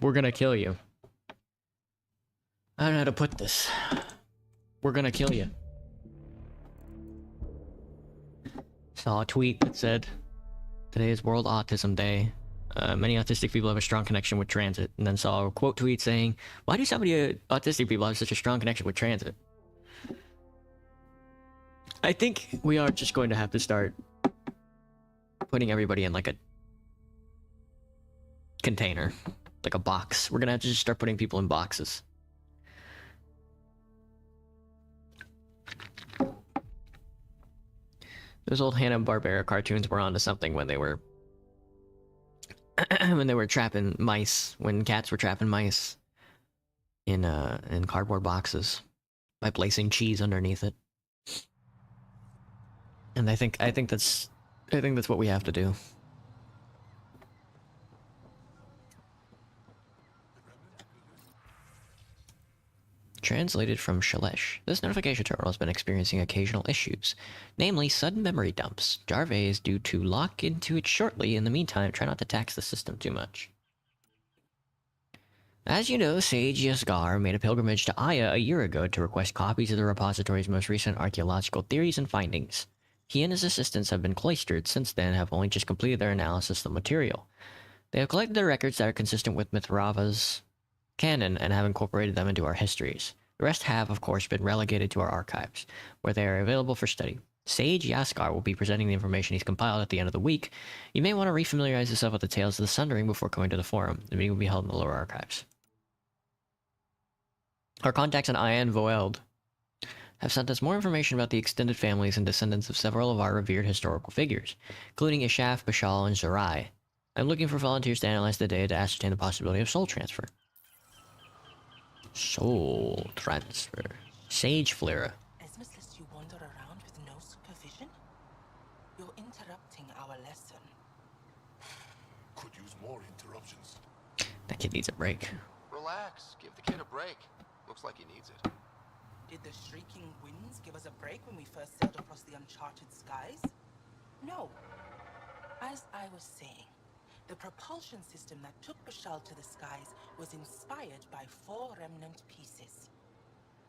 We're gonna kill you. I don't know how to put this. We're gonna kill you. Saw a tweet that said, "Today is World Autism Day. Many autistic people have a strong connection with transit." And then saw a quote tweet saying, "Why do so many autistic people have such a strong connection with transit?" I think we are just going to have to start putting everybody in like a container, like a box. We're gonna have to just start putting people in boxes. Those old Hanna-Barbera cartoons were onto something when they were when they were trapping mice, when cats were trapping mice in cardboard boxes by placing cheese underneath it. And I think that's what we have to do. Translated from Shalesh, this notification terminal has been experiencing occasional issues, namely sudden memory dumps. Jarve is due to lock into it shortly. In the meantime, try not to tax the system too much. As you know, Sage Yasgar made a pilgrimage to Aya a year ago to request copies of the repository's most recent archaeological theories and findings. He and his assistants have been cloistered since then, have only just completed their analysis of the material. They have collected the records that are consistent with Mithrava's canon and have incorporated them into our histories. The rest have, of course, been relegated to our archives, where they are available for study. Sage Yaskar will be presenting the information he's compiled at the end of the week. You may want to refamiliarize yourself with the tales of the Sundering before going to the forum. The meeting will be held in the lower archives. Our contacts in Aya and Voeld have sent us more information about the extended families and descendants of several of our revered historical figures, including Ishaf, Bashal, and Zerai. I'm looking for volunteers to analyze the data to ascertain the possibility of soul transfer. Soul transfer. Sage Flera. Esmus lets you wander around with no supervision? You're interrupting our lesson. Could use more interruptions. That kid needs a break. Relax. Give the kid a break. Looks like he needs it. Did the shrieking winds give us a break when we first sailed across the uncharted skies? No. As I was saying, the propulsion system that took Bashal to the skies was inspired by 4 remnant pieces.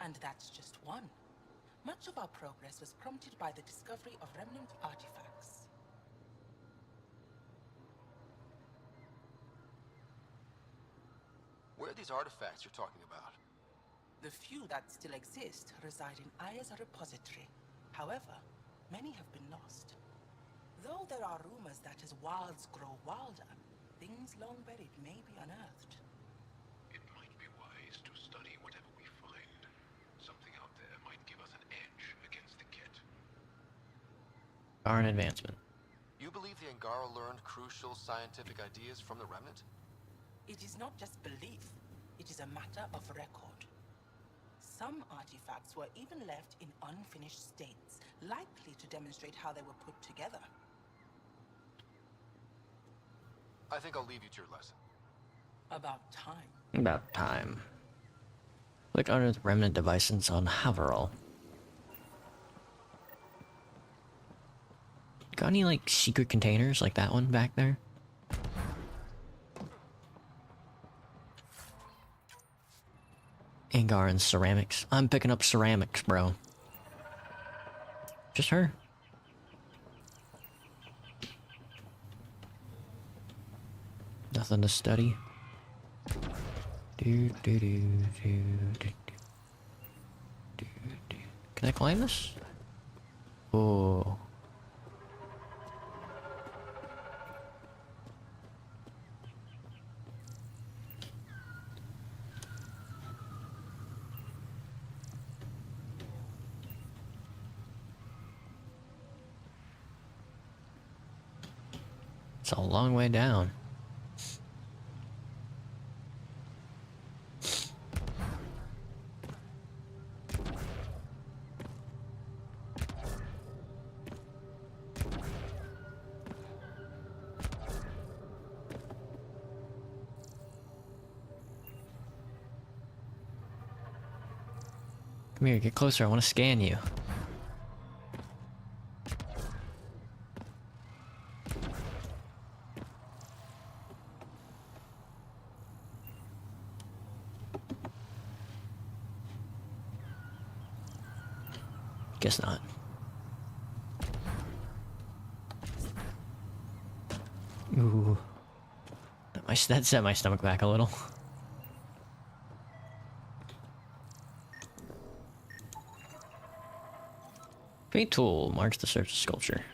And that's just one. Much of our progress was prompted by the discovery of remnant artifacts. Where are these artifacts you're talking about? The few that still exist reside in Aya's repository. However, many have been lost. Though there are rumors that as wilds grow wilder, things long buried may be unearthed. It might be wise to study whatever we find. Something out there might give us an edge against the Kett. Are an advancement. You believe the Angara learned crucial scientific ideas from the Remnant? It is not just belief, it is a matter of record. Some artifacts were even left in unfinished states, likely to demonstrate how they were put together. I think I'll leave you to your lesson. About time. About time. Click under the remnant devices on Haverall. Got any, like, secret containers like that one back there? Angaran ceramics. I'm picking up ceramics, bro. Just her. Nothing to study. Can I climb this? Oh. It's a long way down. Come here, get closer, I want to scan you. Guess not. Ooh. That set my stomach back a little. Paint tool marks the surface sculpture.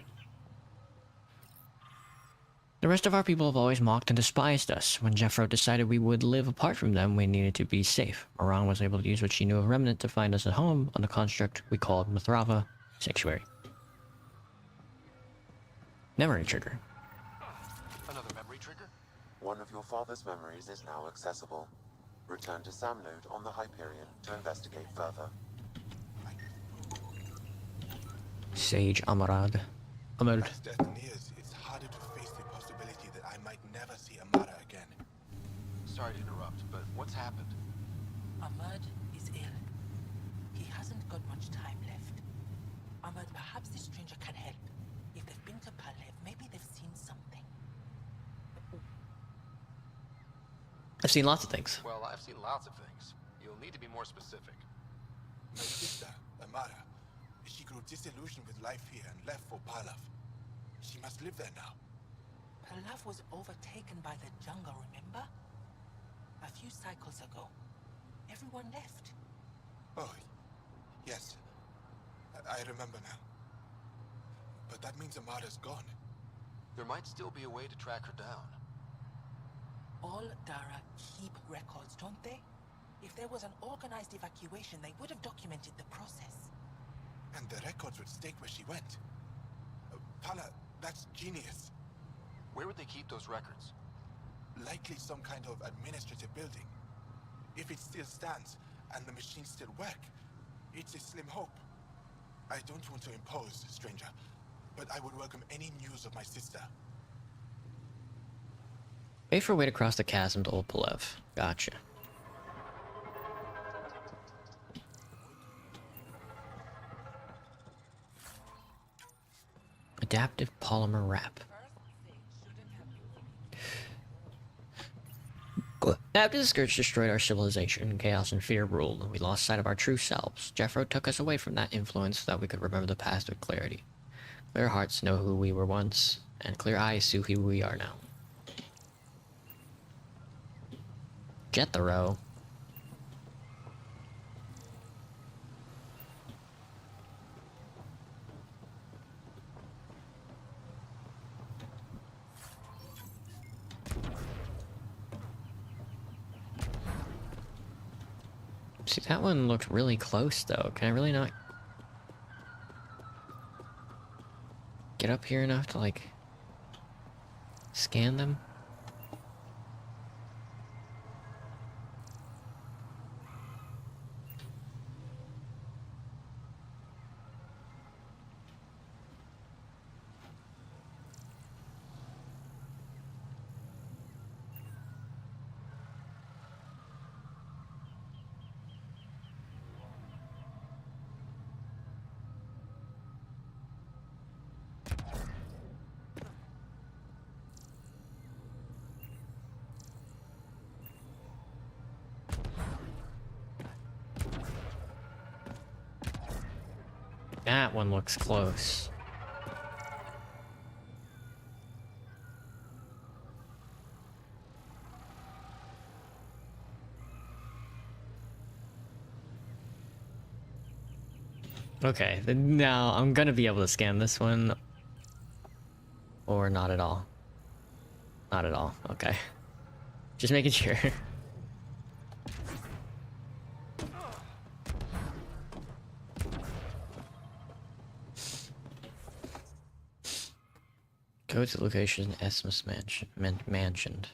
The rest of our people have always mocked and despised us. When Jeffro decided we would live apart from them, we needed to be safe. Moran was able to use what she knew of Remnant to find us at home on the construct we called Mithrava Sanctuary. Memory trigger. Another memory trigger? One of your father's memories is now accessible. Return to Samnode on the Hyperion to investigate further. Sage Amarad. Amar. As death nears, it's harder to face the possibility that I might never see Amara again. Sorry to interrupt, but what's happened? Ahmad is ill. He hasn't got much time left. Ahmad, perhaps this stranger can help. If they've been to Palev, maybe they've seen something. I've seen lots of things. Well, I've seen lots of things. You'll need to be more specific. My sister, Amara, she grew disillusioned with life here and left for Palav. She must live there now. Palev was overtaken by the jungle, remember? A few cycles ago. Everyone left. Oh, yes. I remember now. But that means Amara's gone. There might still be a way to track her down. All Dara keep records, don't they? If there was an organized evacuation, they would have documented the process. And the records would state where she went. Pala, that's genius. Where would they keep those records? Likely some kind of administrative building. If it still stands, and the machines still work, it's a slim hope. I don't want to impose, stranger, but I would welcome any news of my sister. Pay for a way to cross the chasm to Old Palev. Gotcha. Adaptive polymer wrap. After the Scourge destroyed our civilization, chaos and fear ruled, and we lost sight of our true selves. Jeffro took us away from that influence so that we could remember the past with clarity. Clear hearts know who we were once, and clear eyes see who we are now. Jethro. See, that one looked really close, though. Can I really not get up here enough to, like, scan them? That one looks close. Okay, then now I'm gonna be able to scan this one. Or not at all. Not at all, okay. Just making sure. Go to location Esmus Mansion.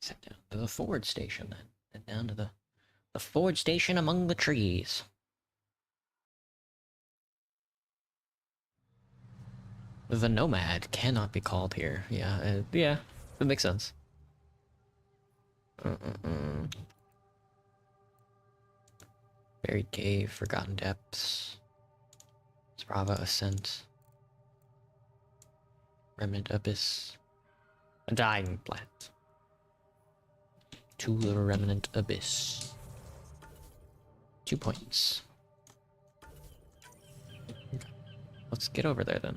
Set down to the forward station then. And down to the forward station among the trees. The Nomad cannot be called here. Yeah, yeah, that makes sense. Buried Cave, Forgotten Depths, Sprava Ascent, Remnant Abyss, a Dying Plant. to the Remnant Abyss. 2 points. Let's get over there then.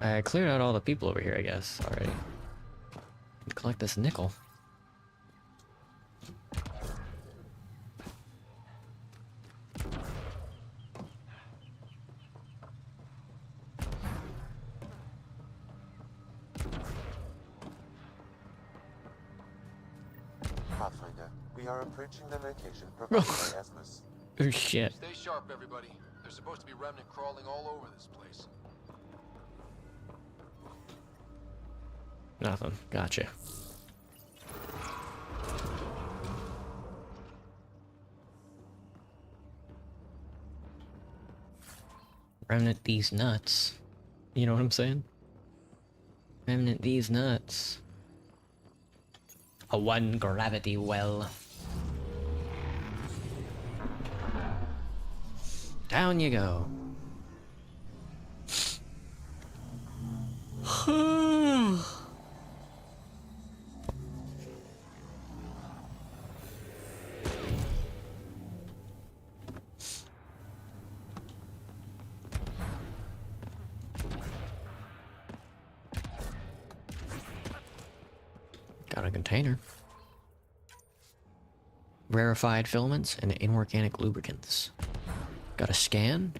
I cleared out all the people over here, I guess, already. Collect this nickel. Pathfinder, we are approaching the location provided by Esmus. Oh shit. Stay sharp, everybody. There's supposed to be remnant crawling all over this place. Nothing. Gotcha. Remnant these nuts. You know what I'm saying? Remnant these nuts. A one gravity well. Down you go. Got a container. Rarefied filaments and inorganic lubricants. Got a scan.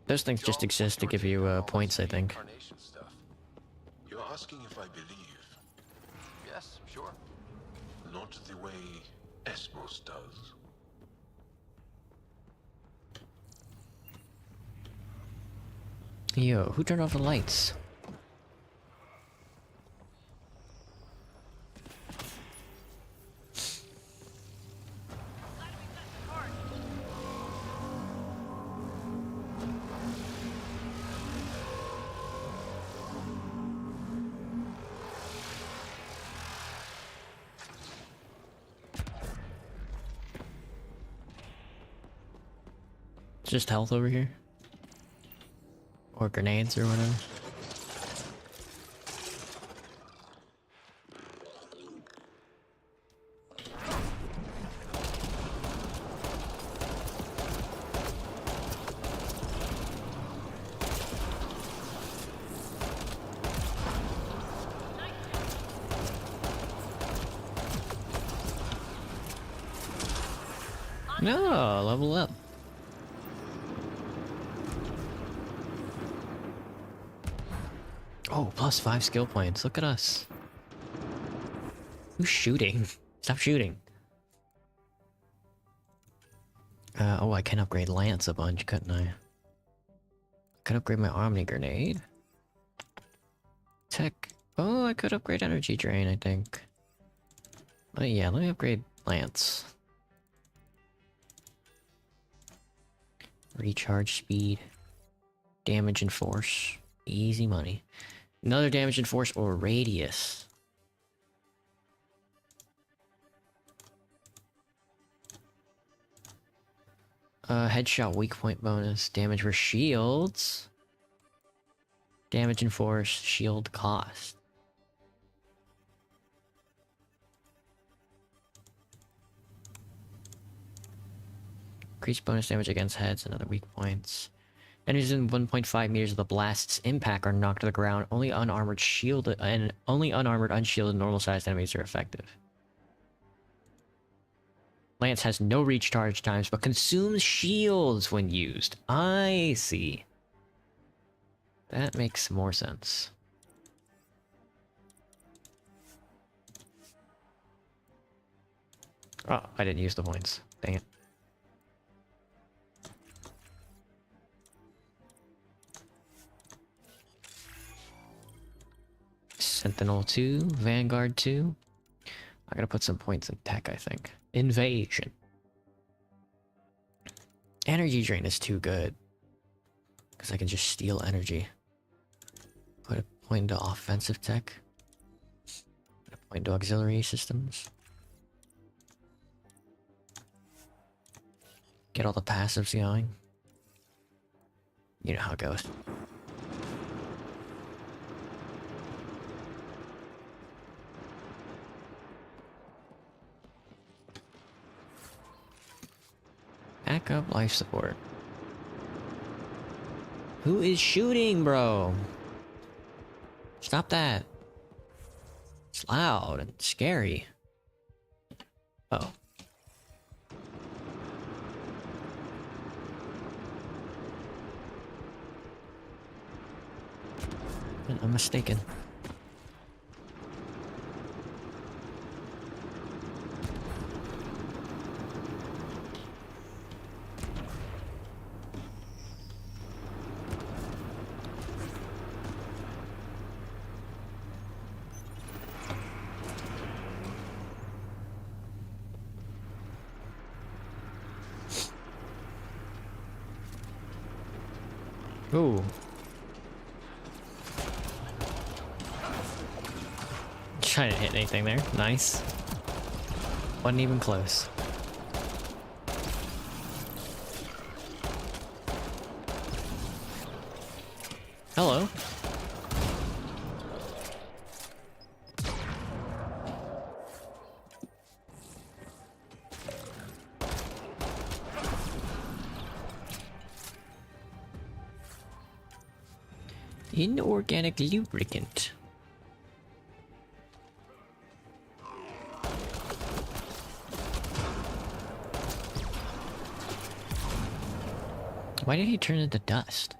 Those things just exist to give you points, I think. Incarnation stuff. You're asking if I believe, Yes, sure. not the way Esmos does. Yo, who turned off the lights? Just health over here? Or grenades or whatever? No, level up. Oh, +5 skill points. Look at us. Who's shooting? Stop shooting. Oh, I can upgrade Lance a bunch, couldn't I? Could upgrade my Omni Grenade. Tech. Oh, I could upgrade Energy Drain, I think. Oh, yeah, let me upgrade Lance. Recharge speed. Damage and force. Easy money. Another damage and force or radius. Headshot weak point bonus. Damage for shields. Damage and force. Shield cost. Increased bonus damage against heads and other weak points. Enemies in 1.5 meters of the blast's impact are knocked to the ground. Only unarmored, shielded, and only unarmored, unshielded, normal-sized enemies are effective. Lance has no recharge times, but consumes shields when used. I see. That makes more sense. Oh, I didn't use the points. Dang it. Sentinel 2, Vanguard 2. I gotta put some points in tech, I think. Invasion. Energy drain is too good. Because I can just steal energy. Put a point to offensive tech. Put a point to auxiliary systems. Get all the passives going. You know how it goes. Backup life support. Who is shooting, bro? Stop that. It's loud and scary. Oh. I'm mistaken. Ooh. Trying to hit anything there. Nice. Wasn't even close. Hello. Inorganic lubricant. Why did he turn into dust?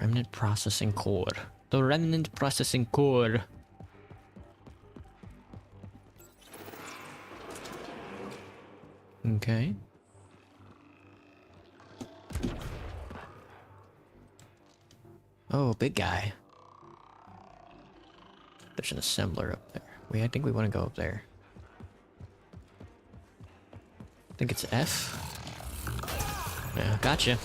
Remnant processing core. The remnant processing core. Okay. Oh, big guy. There's an assembler up there. I think we want to go up there. I think it's F. Yeah, gotcha.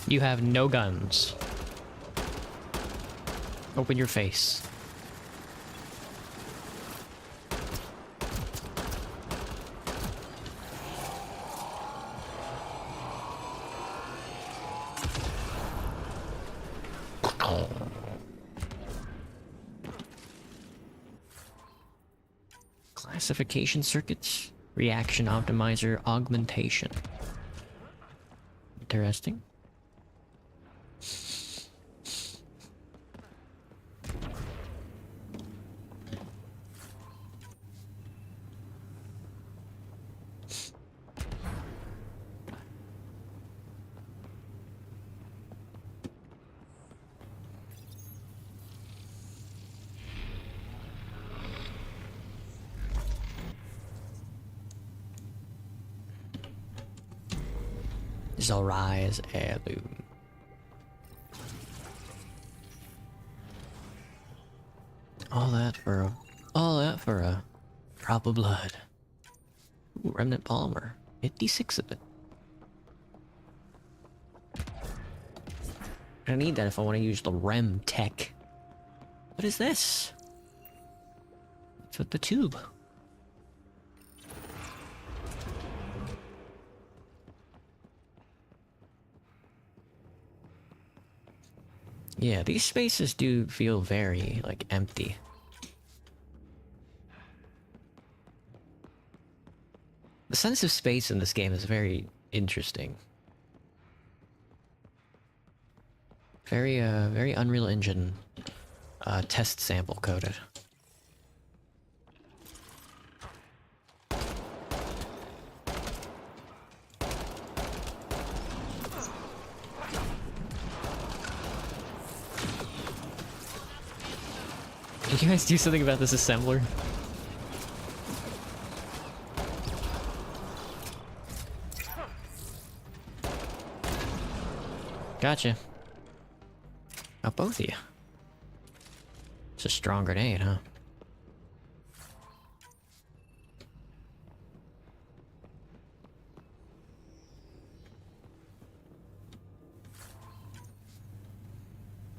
You have no guns. Open your face. Classification circuits, reaction optimizer, augmentation. Interesting. Zalrai's heirloom. All that for a drop of blood. Ooh, remnant polymer. 56 of it. I need that if I want to use the REM tech. What is this? It's with the tube. Yeah, these spaces do feel very, like, empty. The sense of space in this game is very interesting. Very Unreal Engine test sample coded. Can you guys do something about this assembler? Gotcha. Oh, both of you. It's a strong grenade, huh?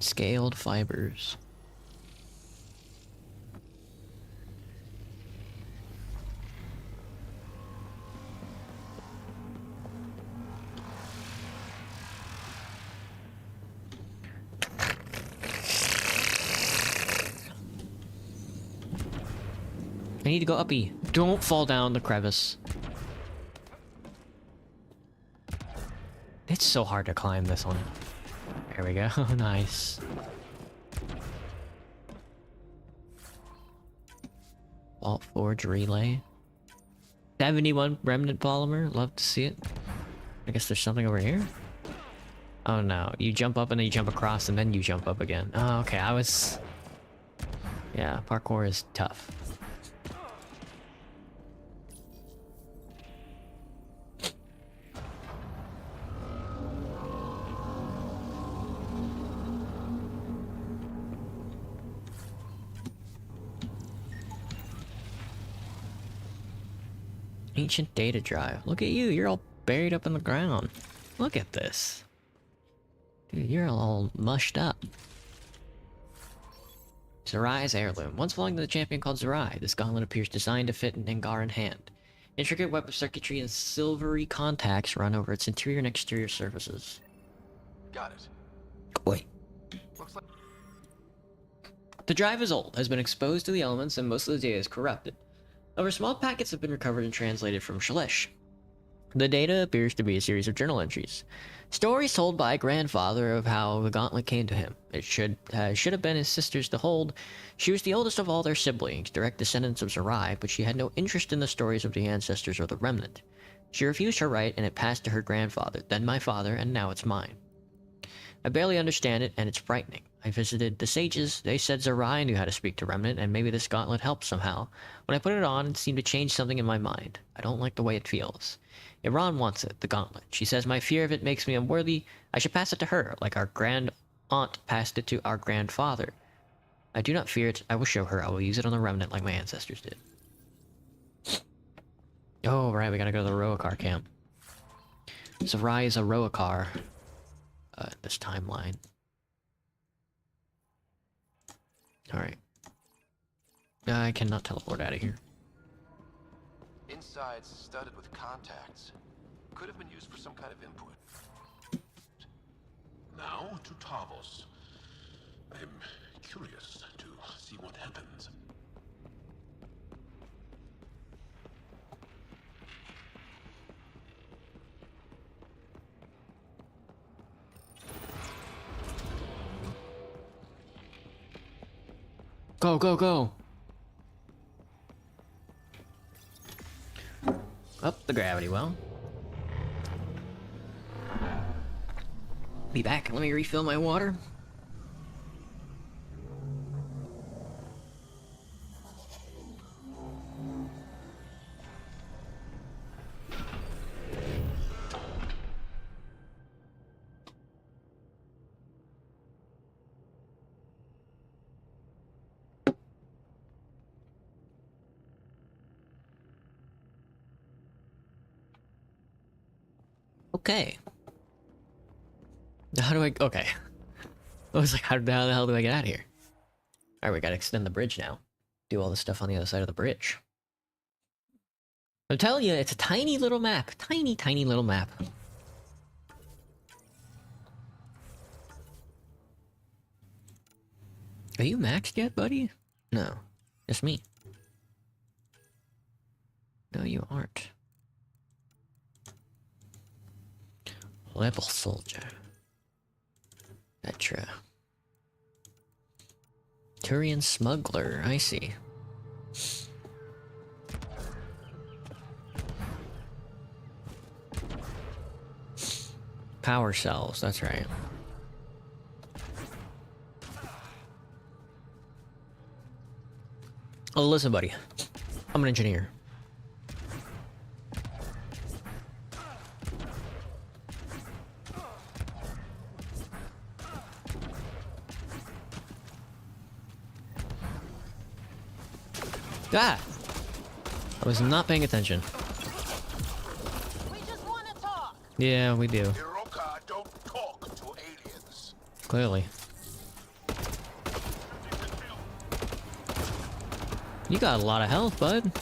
Scaled fibers. I need to go uppy. Don't fall down the crevice. It's so hard to climb this one. There we go. Nice. Vault Forge relay. 71 remnant polymer. Love to see it. I guess there's something over here. Oh no. You jump up and then you jump across and then you jump up again. Oh, okay. Yeah, parkour is tough. Ancient data drive. Look at you, you're all buried up in the ground. Look at this. Dude, you're all mushed up. Zerai's heirloom. Once belonged to the champion called Zerai, this gauntlet appears designed to fit an Angaran hand. Intricate web of circuitry and silvery contacts run over its interior and exterior surfaces. Got it. Wait. Looks like The drive is old, has been exposed to the elements, and most of the data is corrupted. However, small packets have been recovered and translated from Shalish. The data appears to be a series of journal entries. Stories told by a grandfather of how the gauntlet came to him. It should have been his sister's to hold. She was the oldest of all their siblings, direct descendants of Zerai, but she had no interest in the stories of the ancestors or the remnant. She refused her right, and it passed to her grandfather, then my father, and now it's mine. I barely understand it, and it's frightening. I visited the sages. They said Zerai knew how to speak to Remnant, and maybe this gauntlet helped somehow. When I put it on, it seemed to change something in my mind. I don't like the way it feels. Iran wants it, the gauntlet. She says my fear of it makes me unworthy. I should pass it to her, like our grand aunt passed it to our grandfather. I do not fear it. I will show her. I will use it on the Remnant like my ancestors did. Oh, right, we gotta go to the Roakar camp. Zerai is a Roakar. This timeline. Alright. I cannot teleport out of here. inside studded with contacts. Could have been used for some kind of input. Now to Tavos. I'm curious to see what happens. Go, go, go! Up the gravity well. Be back. Let me refill my water. Okay. How do I... Okay. I was like, how the hell do I get out of here? Alright, we gotta extend the bridge now. Do all the stuff on the other side of the bridge. I'm telling you, it's a tiny little map. Tiny, tiny little map. Are you maxed yet, buddy? No. Just me. No, you aren't. Level soldier. Petra. Turian smuggler, I see. Power cells, that's right. Oh, listen, buddy. I'm an engineer. Ah! I was not paying attention. We just want to talk. Yeah, we do. Hiroka don't talk to aliens. Clearly. You got a lot of health, bud.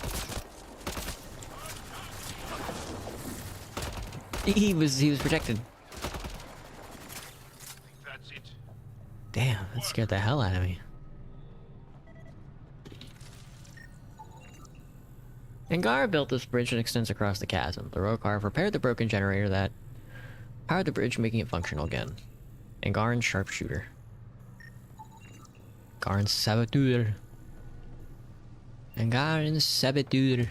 He was protected. That's it. Damn, that scared the hell out of me. Angara built this bridge that extends across the chasm. The Rokar repaired the broken generator that powered the bridge, making it functional again. Angaran sharpshooter. Angaran saboteur. Angaran saboteur.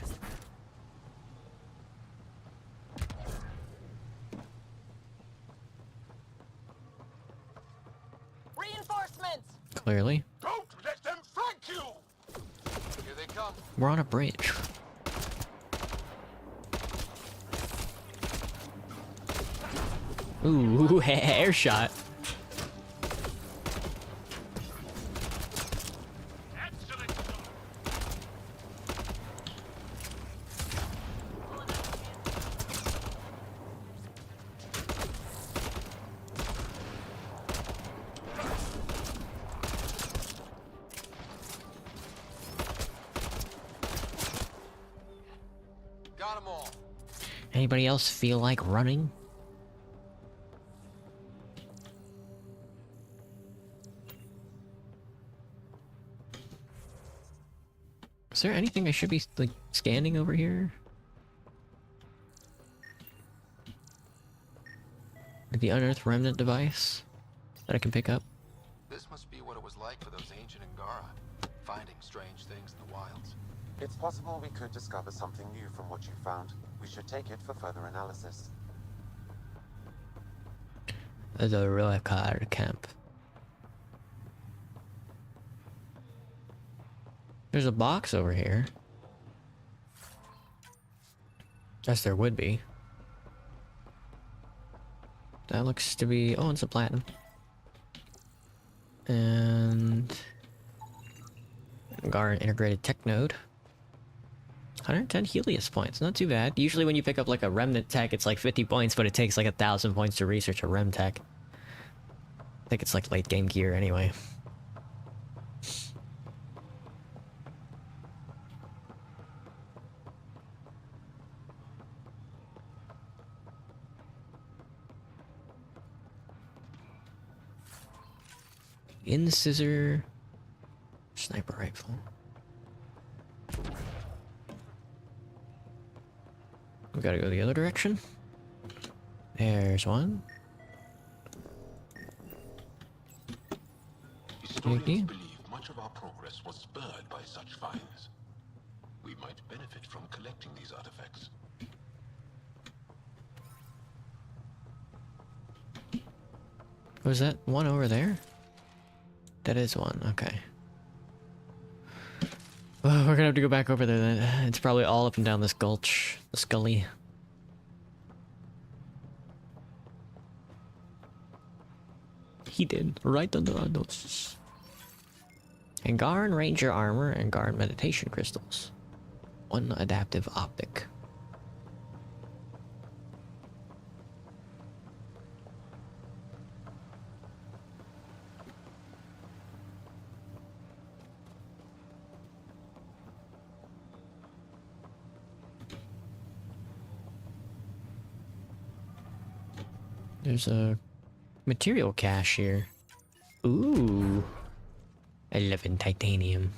Reinforcements. Clearly. Don't let them flank you! Here they come. We're on a bridge. Ooh, air shot. Excellent. Got them all. Anybody else feel like running? Is there anything I should be, like, scanning over here? Like the unearthed remnant device that I can pick up? This must be what it was like for those ancient Angara, finding strange things in the wilds. It's possible we could discover something new from what you found. We should take it for further analysis. The Rokar camp. There's a box over here. Yes, there would be. That looks to be... Oh, it's a platinum. And... Angaran integrated tech node. 110 Helios points, not too bad. Usually when you pick up like a remnant tech, it's like 50 points, but it takes like 1,000 points to research a rem tech. I think it's like late game gear anyway. Incissor sniper rifle. We gotta go the other direction. There's one. Historians Sneaky. believe much of our progress was spurred by such finds. We might benefit from collecting these artifacts. Was that one over there? That is one, okay. Well, we're gonna have to go back over there then. It's probably all up and down this gulch. The Scully. He did, right under our noses. Angaran Ranger armor and Angaran meditation crystals. One adaptive optic. There's a material cache here. Ooh. 11 titanium.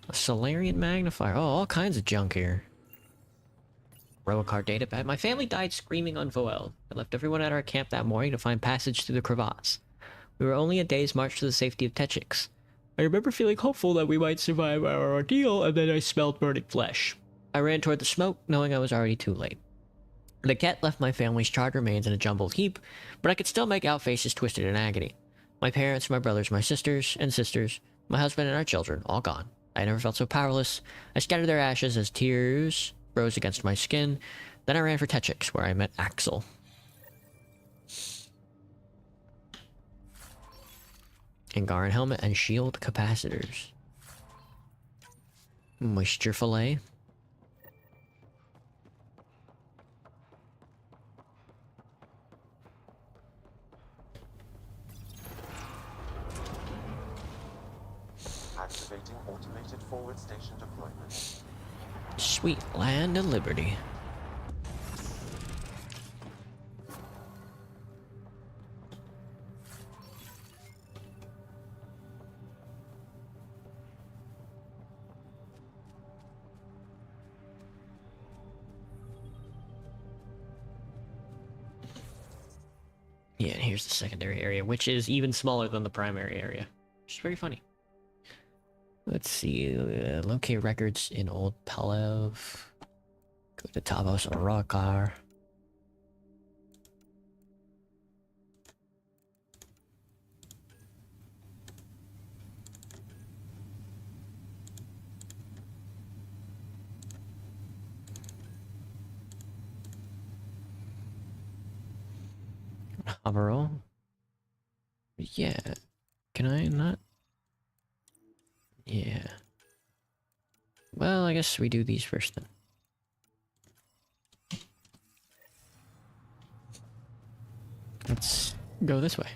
A Solarian magnifier. Oh, all kinds of junk here. Roacar datapad. My family died screaming on Voel. I left everyone at our camp that morning to find passage through the crevasse. We were only a day's march to the safety of Techix. I remember feeling hopeful that we might survive our ordeal, and then I smelled burning flesh. I ran toward the smoke, knowing I was already too late. The Ket left my family's charred remains in a jumbled heap, but I could still make out faces twisted in agony. My parents, my brothers, my sisters, my husband and our children, all gone. I never felt so powerless. I scattered their ashes as tears rose against my skin. Then I ran for Techix, where I met Axel. Angaran helmet and shield capacitors. Moisture fillet. Activating automated forward station deployment. Sweet land and liberty. Yeah, and here's the secondary area, which is even smaller than the primary area. Which is very funny. Let's see, locate records in Old Palev. Go to Tavos or Roacar. Havaro. Yeah. Can I not? Yeah. Well, I guess we do these first then. Let's go this way.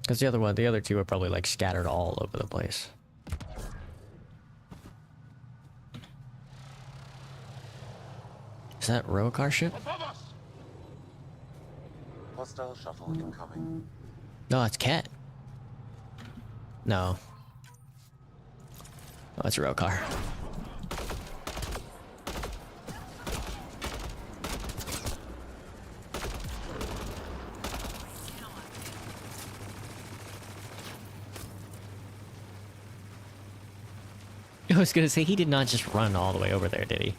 Because the other two are probably like scattered all over the place. Is that Roacar ship? Hostile shuttle incoming. No, it's Ket. No. Oh, it's Roacar. I was gonna say, he did not just run all the way over there, did he? He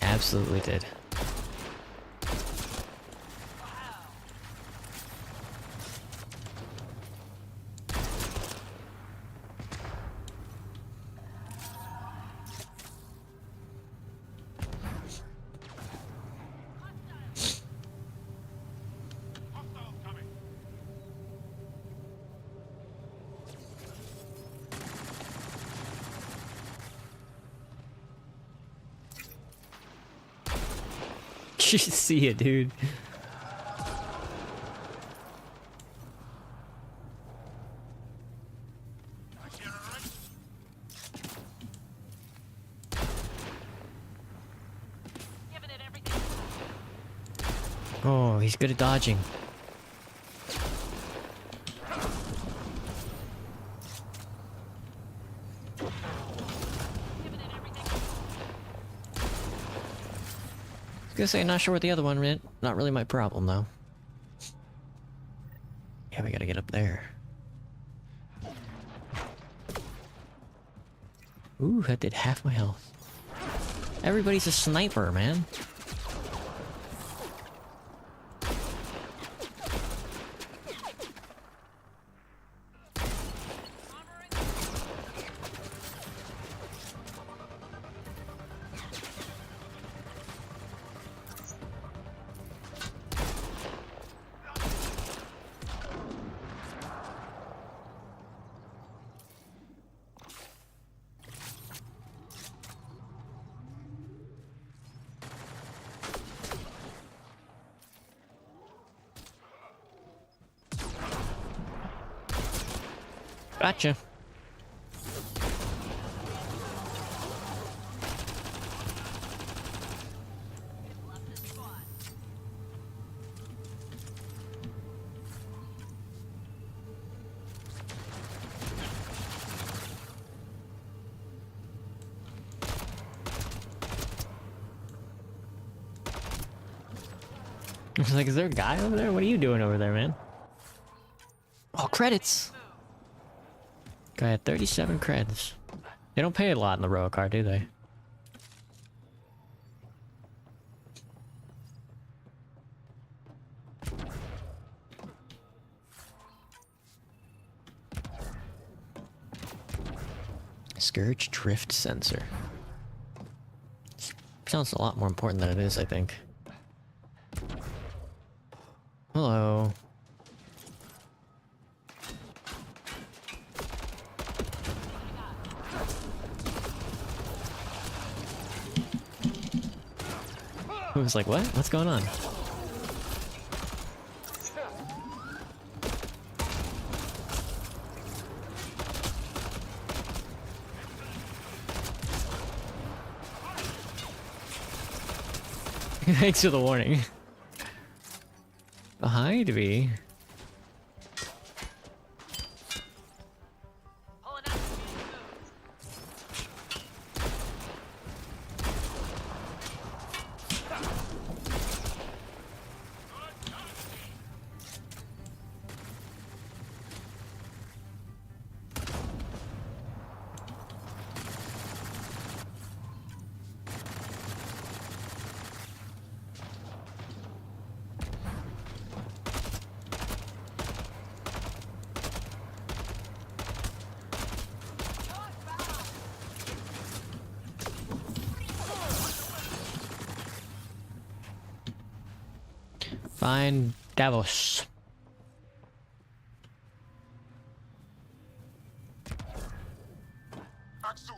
absolutely did. You should see it, dude. Oh, he's good at dodging. I was gonna say, not sure what the other one meant. Not really my problem, though. Yeah, we gotta get up there. Ooh, that did half my health. Everybody's a sniper, man. Gotcha. was like, is there a guy over there? What are you doing over there, man? Oh, credits! Guy had 37 creds. They don't pay a lot in the row car, do they? Scourge drift sensor. Sounds a lot more important than it is, I think. Hello. Who was like, what? What's going on? Thanks for the warning. Behind me. Find Davos. Axel!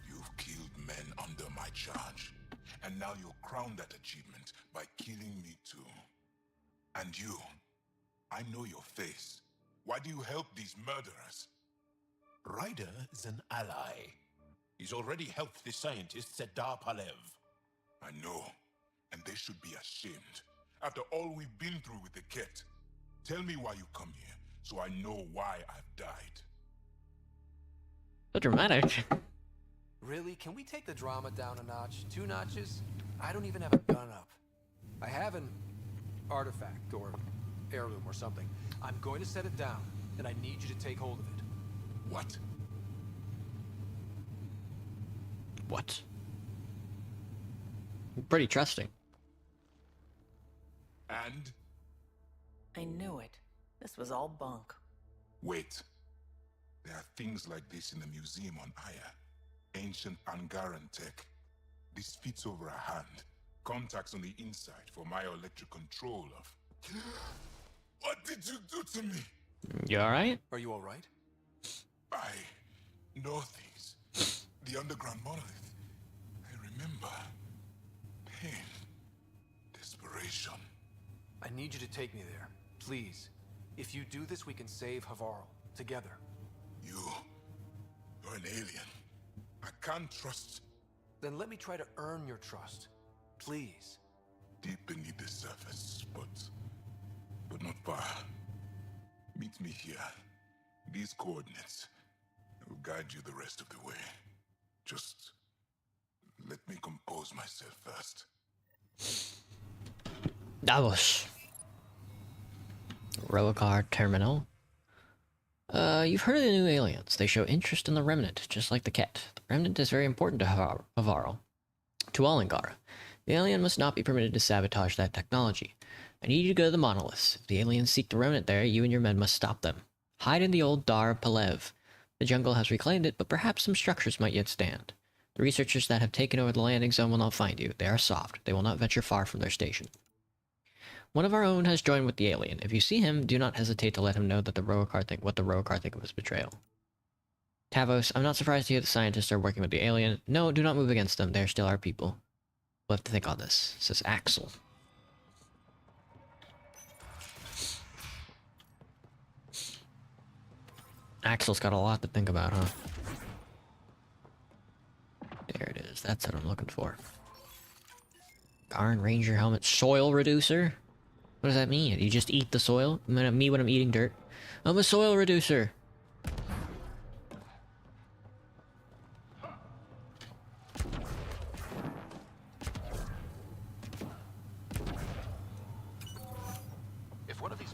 You've killed men under my charge, and now you'll crown that achievement by killing me too. And you, I know your face. Why do you help these murderers? Ryder is an ally. He's already helped the scientist Sedar Palev. I know, and they should be ashamed. After all we've been through with the Ket. Tell me why you come here, so I know why I've died. So dramatic. Really? Can we take the drama down a notch? 2 notches? I don't even have a gun up. I have an artifact or heirloom or something. I'm going to set it down, and I need you to take hold of it. What? What? Pretty trusting. And? I knew it. This was all bunk. Wait. There are things like this in the museum on Aya. Ancient Angaran tech. This fits over a hand. Contacts on the inside for my electric control of... What did you do to me? You alright? Are you all right? I know things. The underground monolith. I remember. Pain. Desperation. I need you to take me there, please. If you do this, we can save Havarl together. You're an alien. I can't trust. Then let me try to earn your trust. Please. Deep beneath the surface, but not far. Meet me here. These coordinates. I will guide you the rest of the way. Just let me compose myself first. Davos. Roakar Terminal. You've heard of the new aliens. They show interest in the Remnant, just like the Ket. The Remnant is very important to Havarl. To all Angara. The alien must not be permitted to sabotage that technology. I need you to go to the monoliths. If the aliens seek the Remnant there, you and your men must stop them. Hide in the old Dar Palev. The jungle has reclaimed it, but perhaps some structures might yet stand. The researchers that have taken over the landing zone will not find you. They are soft. They will not venture far from their station. One of our own has joined with the alien. If you see him, do not hesitate to let him know that what the Roakar think of his betrayal. Tavos, I'm not surprised to hear the scientists are working with the alien. No, do not move against them. They are still our people. We'll have to think on this, says Axel. Axel's got a lot to think about, huh? There it is. That's what I'm looking for. Garn Ranger helmet. Soil reducer? What does that mean? You just eat the soil? Me when I'm eating dirt? I'm a soil reducer.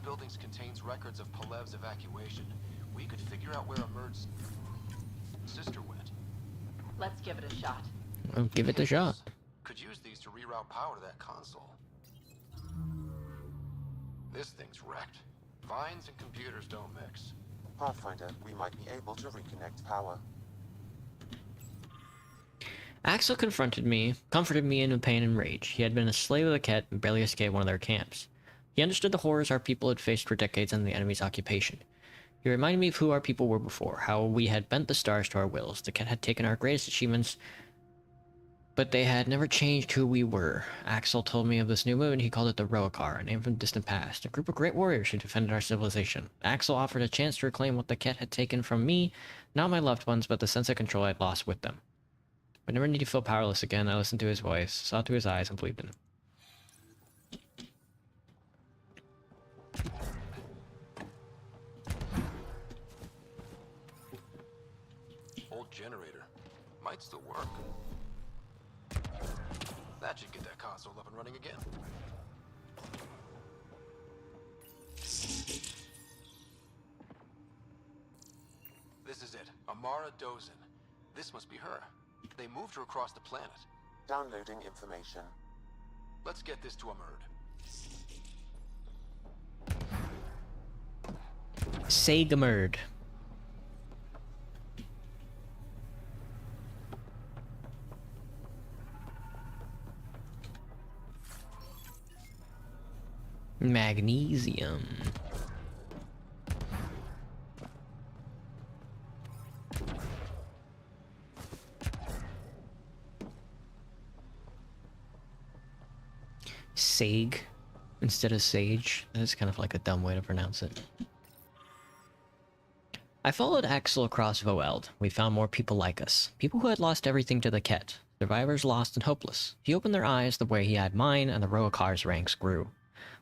buildings contains records of Palev's evacuation. We could figure out where Emerge's sister went. Let's give it a shot. Well, give it a shot. Could use these to reroute power to that console. This thing's wrecked. Vines and computers don't mix. Pathfinder, we might be able to reconnect power. Axel comforted me in pain and rage. He had been a slave of the Kett and barely escaped one of their camps. He understood the horrors our people had faced for decades under the enemy's occupation. He reminded me of who our people were before, how we had bent the stars to our wills. The Kett had taken our greatest achievements, but they had never changed who we were. Axel told me of this new movement. He called it the Roakar, a name from the distant past, a group of great warriors who defended our civilization. Axel offered a chance to reclaim what the Kett had taken from me, not my loved ones, but the sense of control I'd lost with them. I never need to feel powerless again. I listened to his voice, saw to his eyes, and believed in him. Old generator. Might still work. That should get that console up and running again. This is it. Amara Dozin. This must be her. They moved her across the planet. Downloading information. Let's get this to Amerd. Sagamerd. Magnesium. Sag instead of sage. That's kind of like a dumb way to pronounce it. I followed Axel across Voeld. We found more people like us. People who had lost everything to the Kett. Survivors lost and hopeless. He opened their eyes the way he had mine, and the Roakar's ranks grew.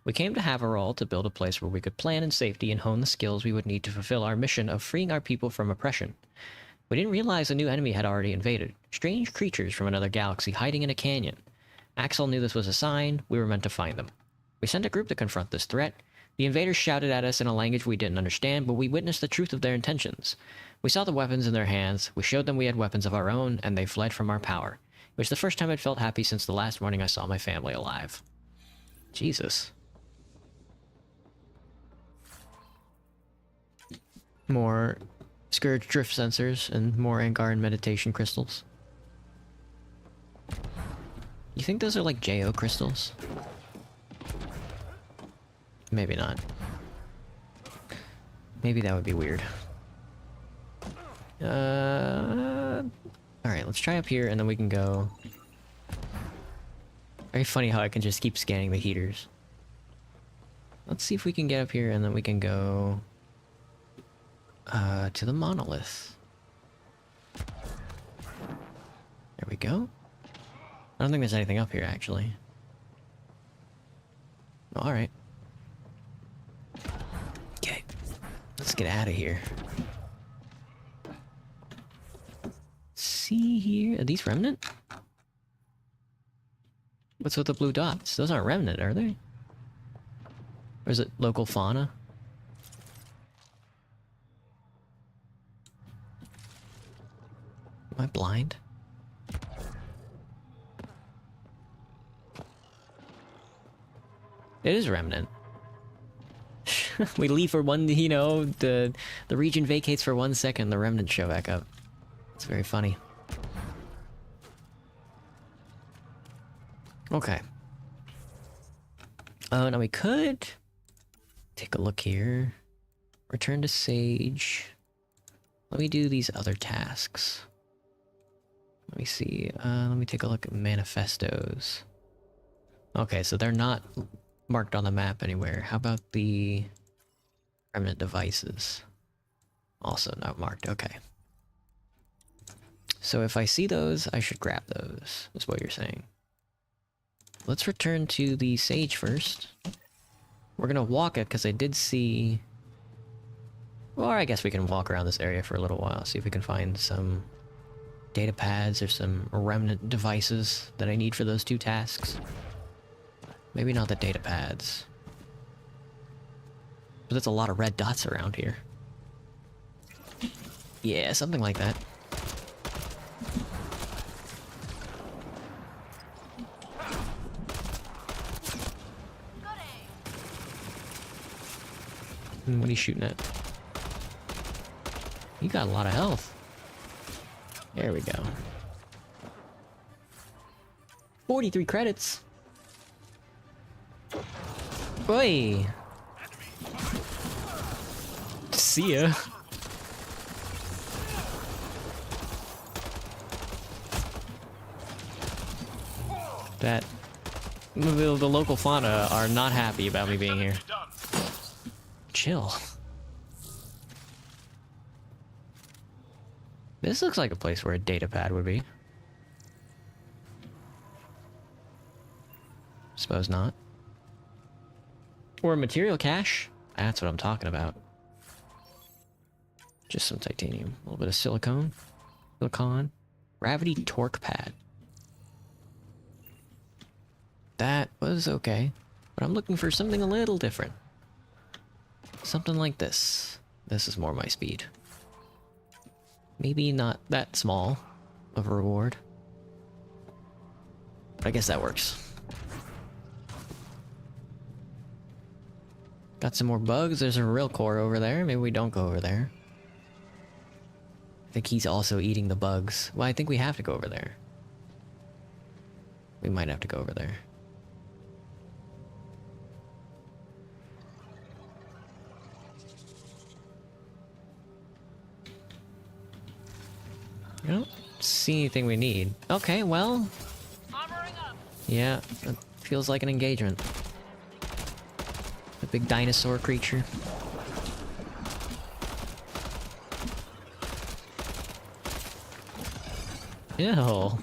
We came to Haverall to build a place where we could plan in safety and hone the skills we would need to fulfill our mission of freeing our people from oppression. We didn't realize a new enemy had already invaded. Strange creatures from another galaxy hiding in a canyon. Axel knew this was a sign. We were meant to find them. We sent a group to confront this threat. The invaders shouted at us in a language we didn't understand, but we witnessed the truth of their intentions. We saw the weapons in their hands. We showed them we had weapons of our own, and they fled from our power. It was the first time I'd felt happy since the last morning I saw my family alive. Jesus. More Scourge drift sensors and more Angaran meditation crystals. You think those are like JO crystals? Maybe not. Maybe that would be weird. Alright, let's try up here and then we can go... Very funny how I can just keep scanning the heaters. Let's see if we can get up here and then we can go... to the monolith. There we go. I don't think there's anything up here, actually. Alright. Okay. Let's get out of here. See here? Are these Remnant? What's with the blue dots? Those aren't Remnant, are they? Or is it local fauna? Am I blind? It is Remnant. We leave for one, you know, the region vacates for 1 second, the Remnant show back up. It's very funny. Okay. Now we could take a look here. Return to Sage. Let me do these other tasks. Let me see. Let me take a look at manifestos. Okay, so they're not marked on the map anywhere. How about the Remnant devices? Also not marked. Okay. So if I see those, I should grab those, is what you're saying. Let's return to the Sage first. We're gonna walk it because I did see... Or I guess we can walk around this area for a little while, see if we can find some data pads or some Remnant devices that I need for those two tasks. Maybe not the data pads. But that's a lot of red dots around here. Yeah, something like that. What are you shooting at? You got a lot of health. There we go. 43 credits. Oi! See ya. That the local fauna are not happy about me being here. Chill. This looks like a place where a data pad would be. Suppose not. Or a material cache? That's what I'm talking about. Just some titanium. A little bit of silicone. Silicon. Gravity torque pad. That was okay. But I'm looking for something a little different. Something like this. This is more my speed. Maybe not that small of a reward. But I guess that works. Got some more bugs. There's a real core over there. Maybe we don't go over there. I think he's also eating the bugs. Well, I think we have to go over there. We might have to go over there. I don't see anything we need. Okay, well... Yeah, that feels like an engagement. A big dinosaur creature. Ew.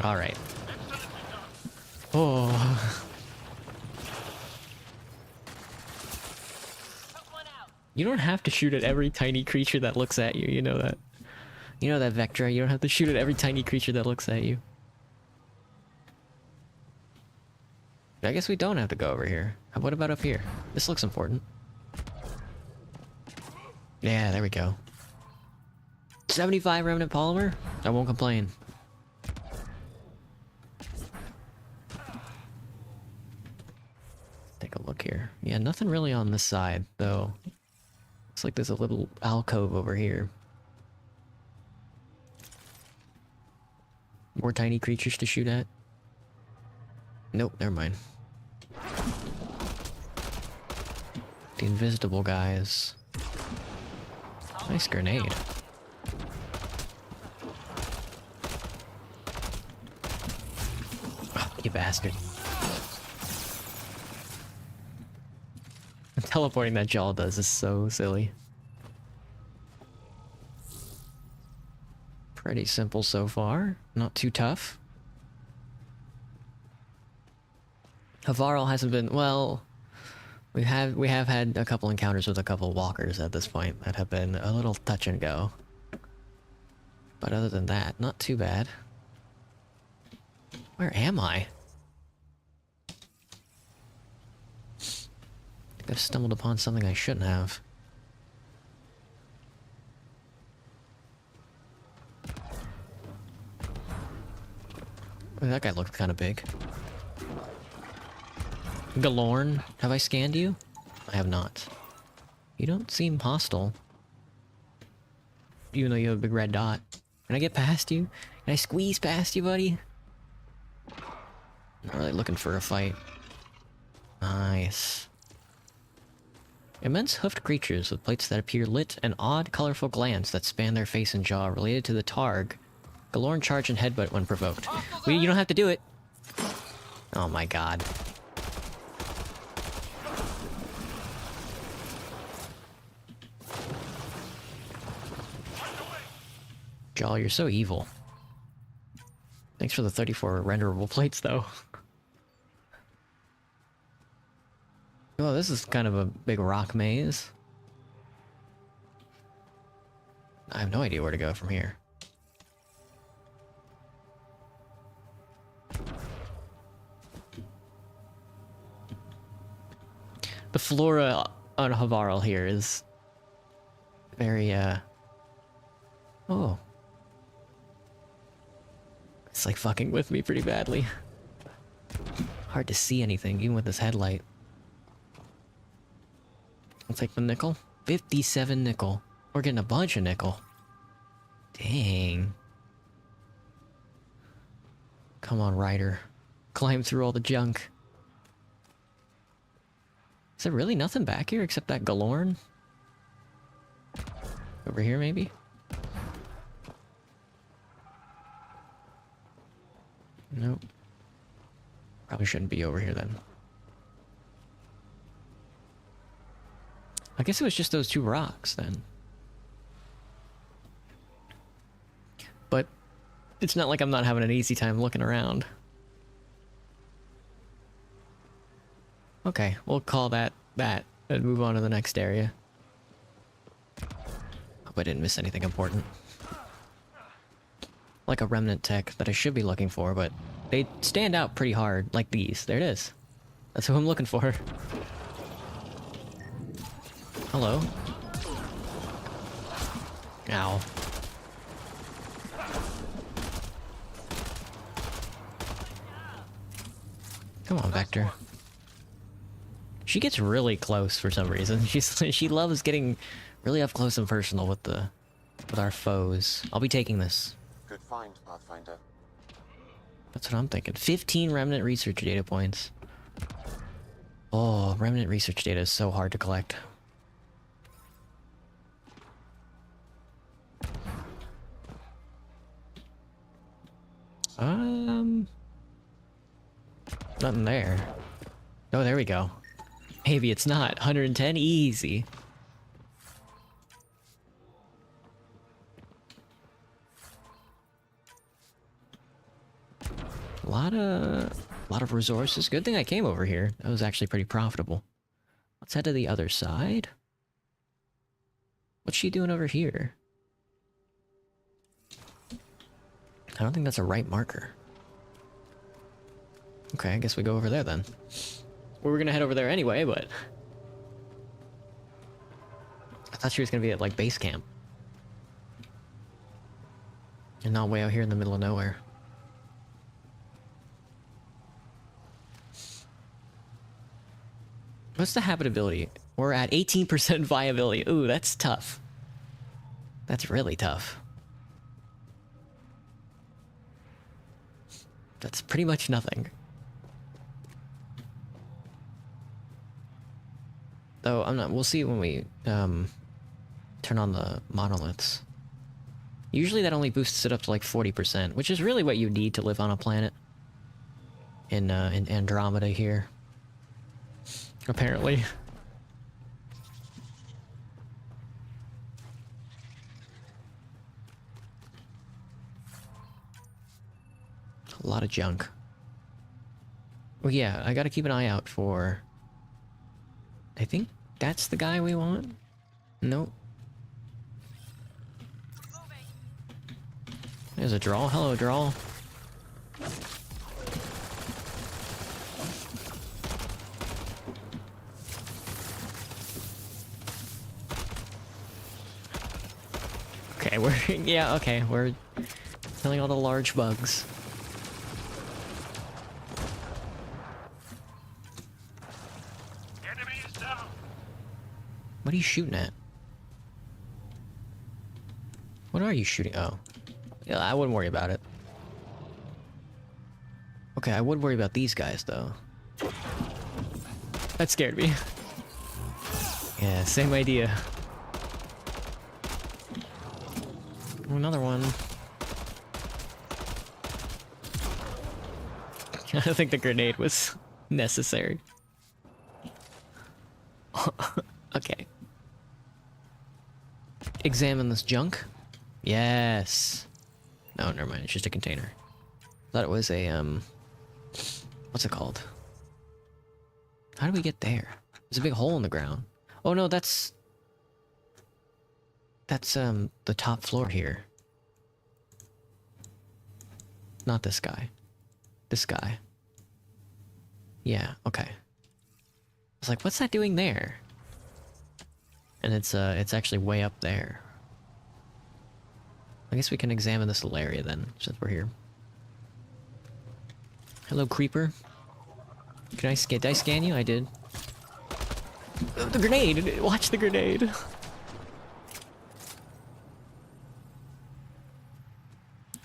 Alright. Oh. You don't have to shoot at every tiny creature that looks at you, you know that. You know that, Vectra, you don't have to shoot at every tiny creature that looks at you. I guess we don't have to go over here. What about up here? This looks important. Yeah, there we go. 75 remnant polymer? I won't complain. Take a look here. Yeah, nothing really on this side, though. Looks like there's a little alcove over here. More tiny creatures to shoot at? Nope, never mind. The invisible guys. Nice grenade. Oh, you bastard. Teleporting that Jaw does is so silly. Pretty simple so far. Not too tough. Havarl hasn't been, well, we have had a couple encounters with a couple walkers at this point that have been a little touch and go. But other than that, not too bad. Where am I? I think I've stumbled upon something I shouldn't have. Oh, that guy looked kind of big. Galorn, have I scanned you? I have not. You don't seem hostile. Even though you have a big red dot. Can I get past you? Can I squeeze past you, buddy? Not really looking for a fight. Nice. Immense hoofed creatures with plates that appear lit and odd, colorful glands that span their face and jaw related to the Targ. Galorn charge and headbutt when provoked. You don't have to do it. Oh my god. Jaw, you're so evil. Thanks for the 34 renderable plates, though. Oh, this is kind of a big rock maze. I have no idea where to go from here. flora on Havarl here is very, oh. It's like fucking with me pretty badly. Hard to see anything, even with this headlight. I'll take the nickel. 57 nickel. We're getting a bunch of nickel. Dang. Come on, Ryder. Climb through all the junk. Is there really nothing back here except that Galorn? Over here, maybe? Nope. Probably shouldn't be over here then. I guess it was just those two rocks then. But it's not like I'm not having an easy time looking around. Okay, we'll call that and move on to the next area. Hope I didn't miss anything important. Like a remnant tech that I should be looking for, but they stand out pretty hard, like these. There it is. That's who I'm looking for. Hello. Ow. Come on, Vector. She gets really close for some reason. She loves getting really up close and personal with our foes. I'll be taking this. Good find, Pathfinder. That's what I'm thinking. 15 remnant research data points. Oh, remnant research data is so hard to collect. Nothing there. Oh, there we go. Maybe it's not. 110? Easy. A lot of resources. Good thing I came over here. That was actually pretty profitable. Let's head to the other side. What's she doing over here? I don't think that's a right marker. Okay, I guess we go over there then. We were gonna head over there anyway, but I thought she was gonna be at like base camp. And not way out here in the middle of nowhere. What's the habitability? We're at 18% viability. Ooh, that's tough. That's really tough. That's pretty much nothing. Though, I'm not... We'll see when we, turn on the monoliths. Usually that only boosts it up to like 40%, which is really what you need to live on a planet. In Andromeda here. Apparently. A lot of junk. Oh yeah, I gotta keep an eye out for... I think that's the guy we want? Nope. There's a draw. Hello, draw. Okay, we're... yeah, okay, we're killing all the large bugs. What are you shooting at? What are you shooting? Oh. Yeah, I wouldn't worry about it. Okay, I would worry about these guys, though. That scared me. Yeah, same idea. Another one. I don't think the grenade was necessary. Okay. Examine this junk. Yes. No, never mind. It's just a container. Thought it was a, what's it called? How do we get there? There's a big hole in the ground. Oh no, that's, the top floor here. Not this guy. This guy. Yeah, okay. was like, what's that doing there? And it's actually way up there. I guess we can examine this little area then, since we're here. Hello, creeper. Can I did I scan you? I did. The grenade! Watch the grenade!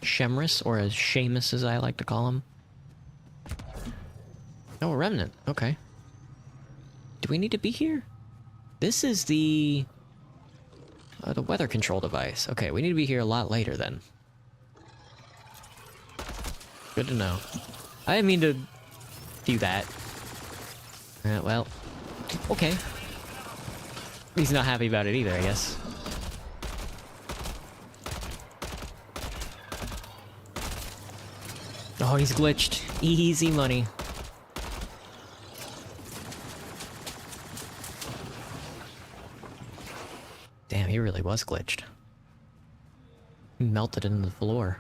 Shemrus, or as Seamus as I like to call him. Oh, a remnant. Okay. Do we need to be here? This is the weather control device. Okay, we need to be here a lot later then. Good to know. I didn't mean to do that. Well, okay. He's not happy about it either, I guess. Oh, he's glitched. Easy money. Damn, he really was glitched. He melted into the floor.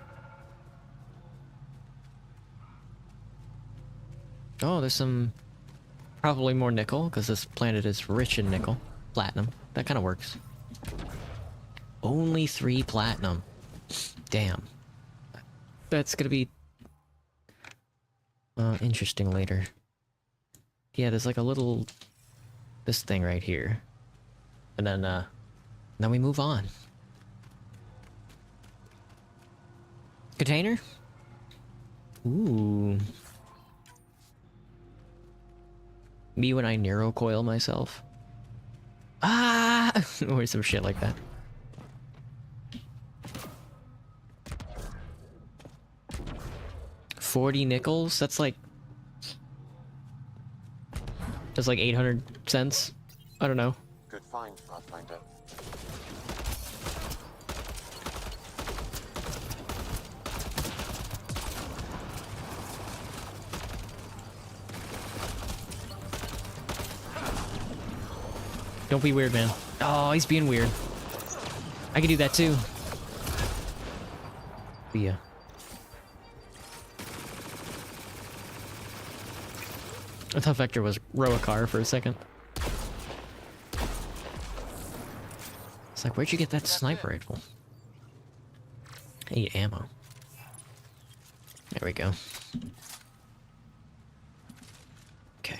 Oh, there's some... probably more nickel, because this planet is rich in nickel. Platinum. That kind of works. Only 3 platinum. Damn. That's gonna be... interesting later. Yeah, there's like a little... this thing right here. And then we move on. Container? Ooh. Me when I neurocoil myself. Ah! Or some shit like that. $40 nickels? That's like 800 cents? I don't know. Good find, Pathfinder. Don't be weird, man. Oh, he's being weird. I can do that too. Yeah. I thought Vector was Roacar for a second. It's like, where'd you get that sniper rifle? I need ammo. There we go. Okay.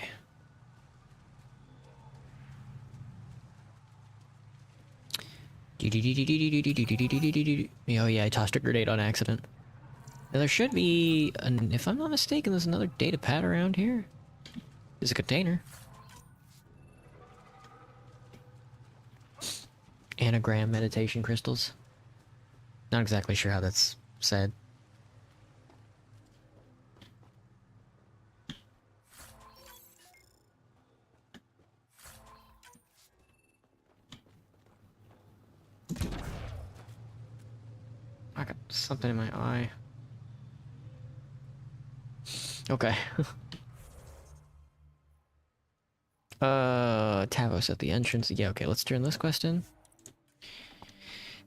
Oh yeah, I tossed a grenade on accident. Now there should be, if I'm not mistaken, there's another data pad around here. There's a container. Anagram meditation crystals. Not exactly sure how that's said. I got something in my eye. Okay. Tavos at the entrance. Yeah, okay, let's turn this quest in.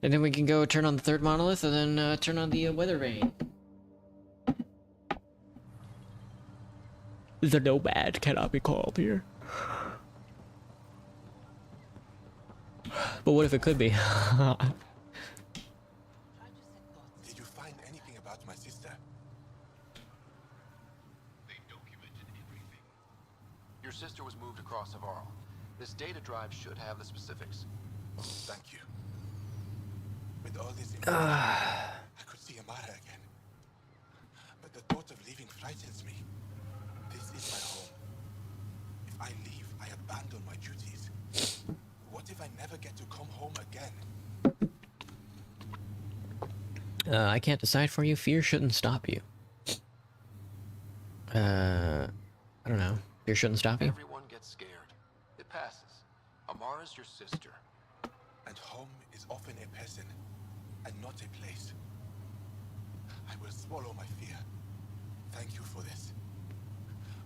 And then we can go turn on the 3rd monolith and then turn on the weather vane. The nomad cannot be called here. But what if it could be? Did you find anything about my sister? They documented everything. Your sister was moved across Avarl. This data drive should have the specifics. Oh, thank you. With all this information, I could see Amara again. But the thought of leaving frightens me. This is my home. If I leave, I abandon my duties. What if I never get to come home again? I can't decide for you. Fear shouldn't stop you. I don't know. Fear shouldn't stop you? Everyone gets scared. It passes. Amara's your sister. And home is often a person, and not a place. I will swallow my fear. Thank you for this.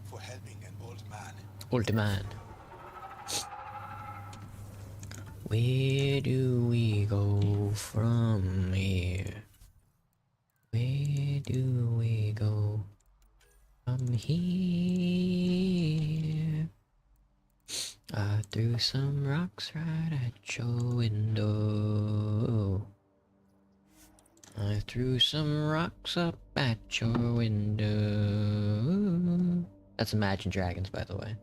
For helping an old man. Old man. Where do we go from here? Where do we go from here? some rocks right at your window. I threw some rocks up at your window. That's Imagine Dragons, by the way.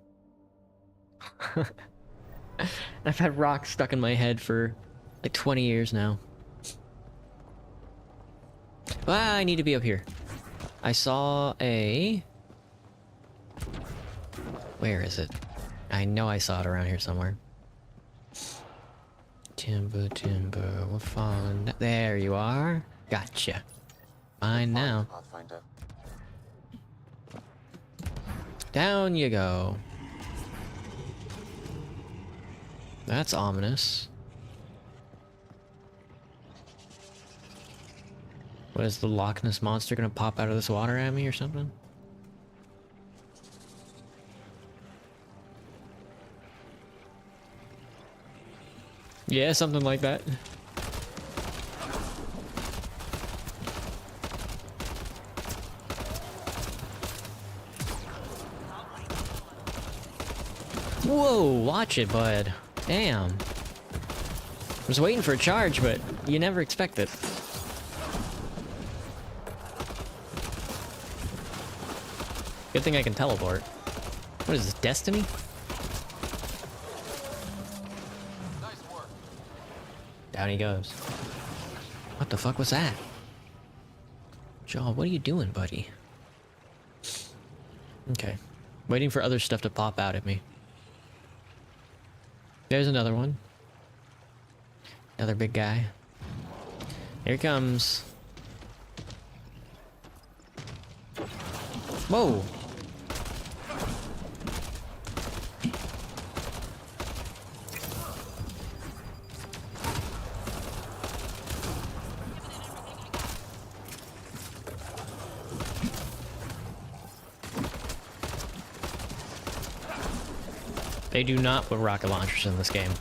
I've had rocks stuck in my head for like 20 years now. Ah, I need to be up here. I saw a... Where is it? I know I saw it around here somewhere. Timber, we're falling. There you are. Gotcha. Fine now. Pathfinder. Down you go. That's ominous. What is the Loch Ness monster gonna pop out of this water at me or something? Yeah, something like that. Whoa, watch it, bud. Damn. I was waiting for a charge, but you never expect it. Good thing I can teleport. What is this, Destiny? Nice work. Down he goes. What the fuck was that? Jaw, what are you doing, buddy? Okay. Waiting for other stuff to pop out at me. There's another one. Another big guy. Here he comes. Whoa! They do not put rocket launchers in this game.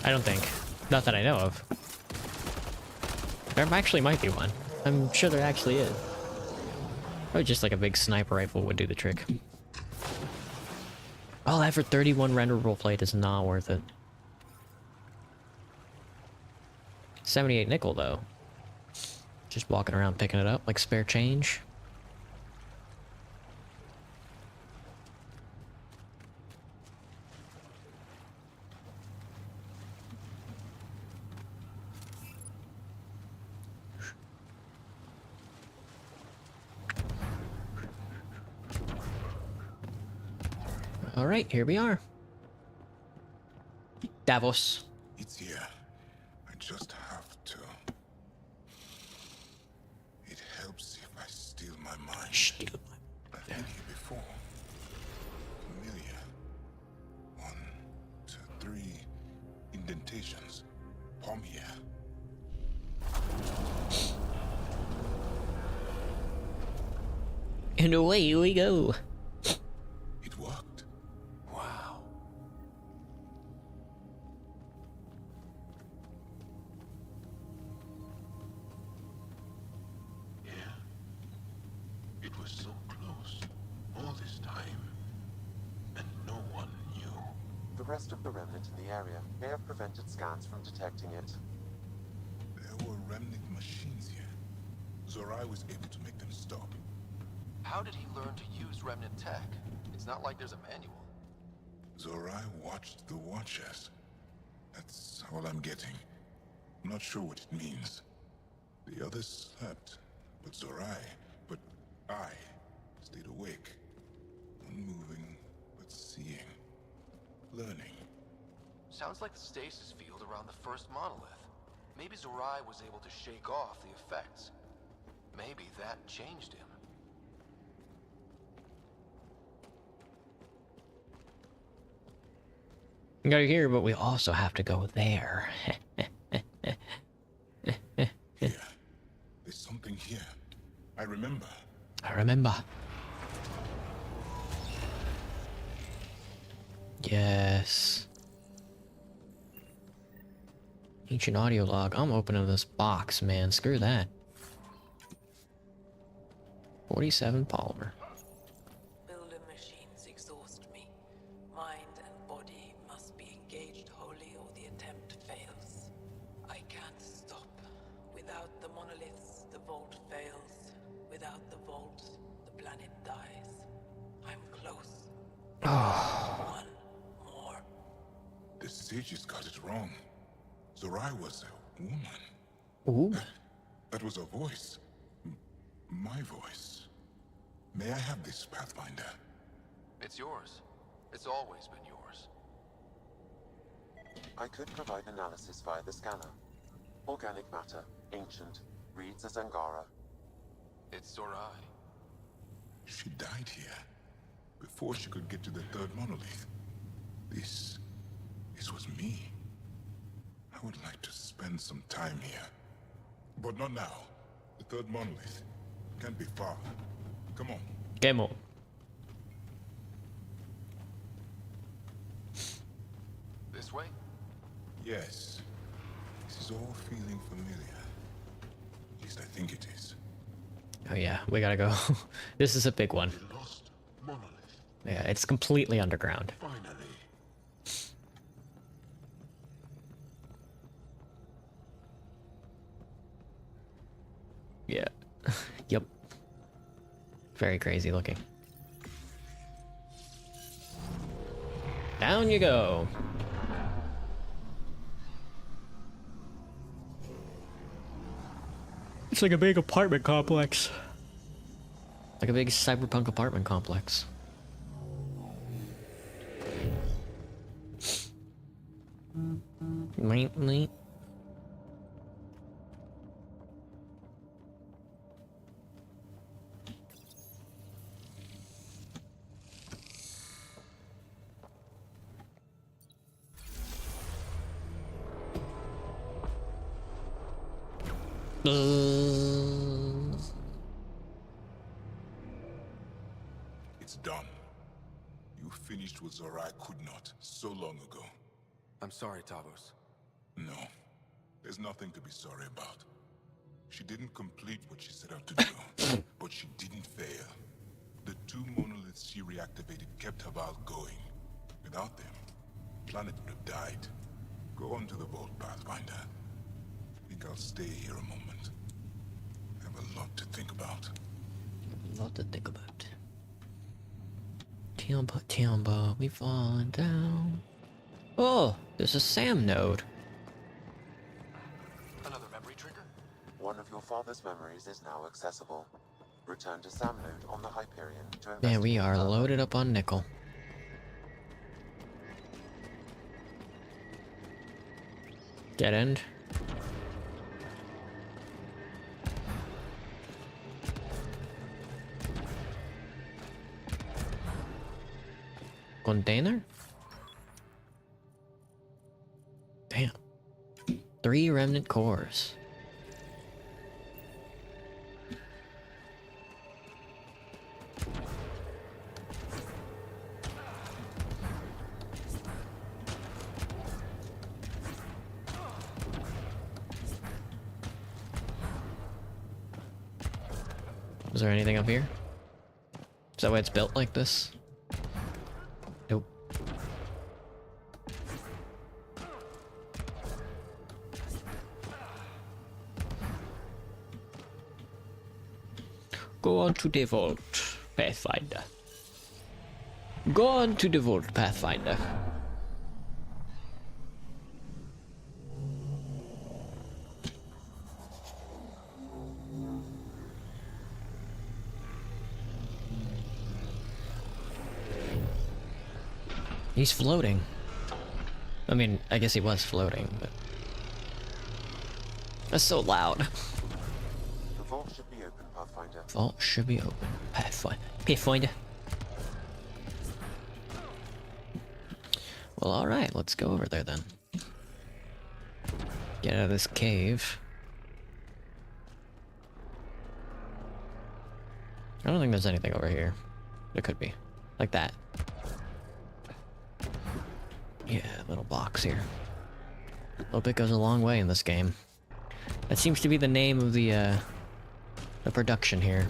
I don't think. Not that I know of. There actually might be one. I'm sure there actually is. Probably just like a big sniper rifle would do the trick. All that for 31 renderable plate is not worth it. 78 nickel though. Just walking around picking it up like spare change. Alright, here we are. Davos. It's here. I just have to. It helps if I steal my mind. I've been here before. Familiar. 1, 2, 3 indentations. Palm here. And away we go. It worked. Wow. Yeah. It was so close. All this time. And no one knew. The rest of the remnant in the area may have prevented scans from detecting it. There were remnant machines here. Zorai was able to make them stop. How did he learn to use remnant tech? It's not like there's a manual. Zorai watched the Watchers. That's all I'm getting. I'm not sure what it means. The others slept, but I stayed awake. Unmoving, but seeing. Learning. Sounds like the stasis field around the first monolith. Maybe Zorai was able to shake off the effects. Maybe that changed him. We go here, but we also have to go there. Here. There's something here. I remember. I remember. Yes. Ancient audio log. I'm opening this box, man. Screw that. 47 polymer. Builder machines exhaust me. Mind and body must vault fails. Without the vault, the planet dies. I'm close. One more. The sages got it wrong. Zorai was a woman. Ooh. That was a voice. My voice. May I have this, Pathfinder? It's yours. It's always been yours. I could provide analysis via the scanner. Organic matter, ancient, reads as Angara. It's Zorai. She died here, before she could get to the third monolith. This was me. I would like to spend some time here. But not now. The third monolith can't be far. Come on. Game on. This way? Yes. This is all feeling familiar. At least I think it is. Oh yeah, we gotta go. This is a big one. The lost monolith. Yeah, it's completely underground. Finally. Yeah. Yep. Very crazy looking. Down you go. It's like a big apartment complex. Like a big cyberpunk apartment complex. Meet. It's done. You finished what Zorai could not so long ago. I'm sorry, Tavos. No. There's nothing to be sorry about. She didn't complete what she set out to do, but she didn't fail. The two monoliths she reactivated kept Haval going. Without them, the planet would have died. Go on to the vault, Pathfinder. I think I'll stay here a moment. I have a lot to think about. Lot to think about. Tiamba, we falling down. Oh, there's a Sam node. Another memory trigger? One of your father's memories is now accessible. Return to Samnode on the Hyperion to investigate. Man, we are further. loaded up on nickel. Dead end. Container? Damn. 3 remnant cores. Is there anything up here? Is that why it's built like this? Nope. Go on to the vault, Pathfinder. Go on to the vault, Pathfinder. He's floating. I mean, I guess he was floating, but... That's so loud. The vault should be open, Pathfinder. Vault should be open. Pathfinder. Well, alright, let's go over there then. Get out of this cave. I don't think there's anything over here. There could be. Like that. Yeah, little box here. Little bit goes a long way in this game. That seems to be the name of the production here.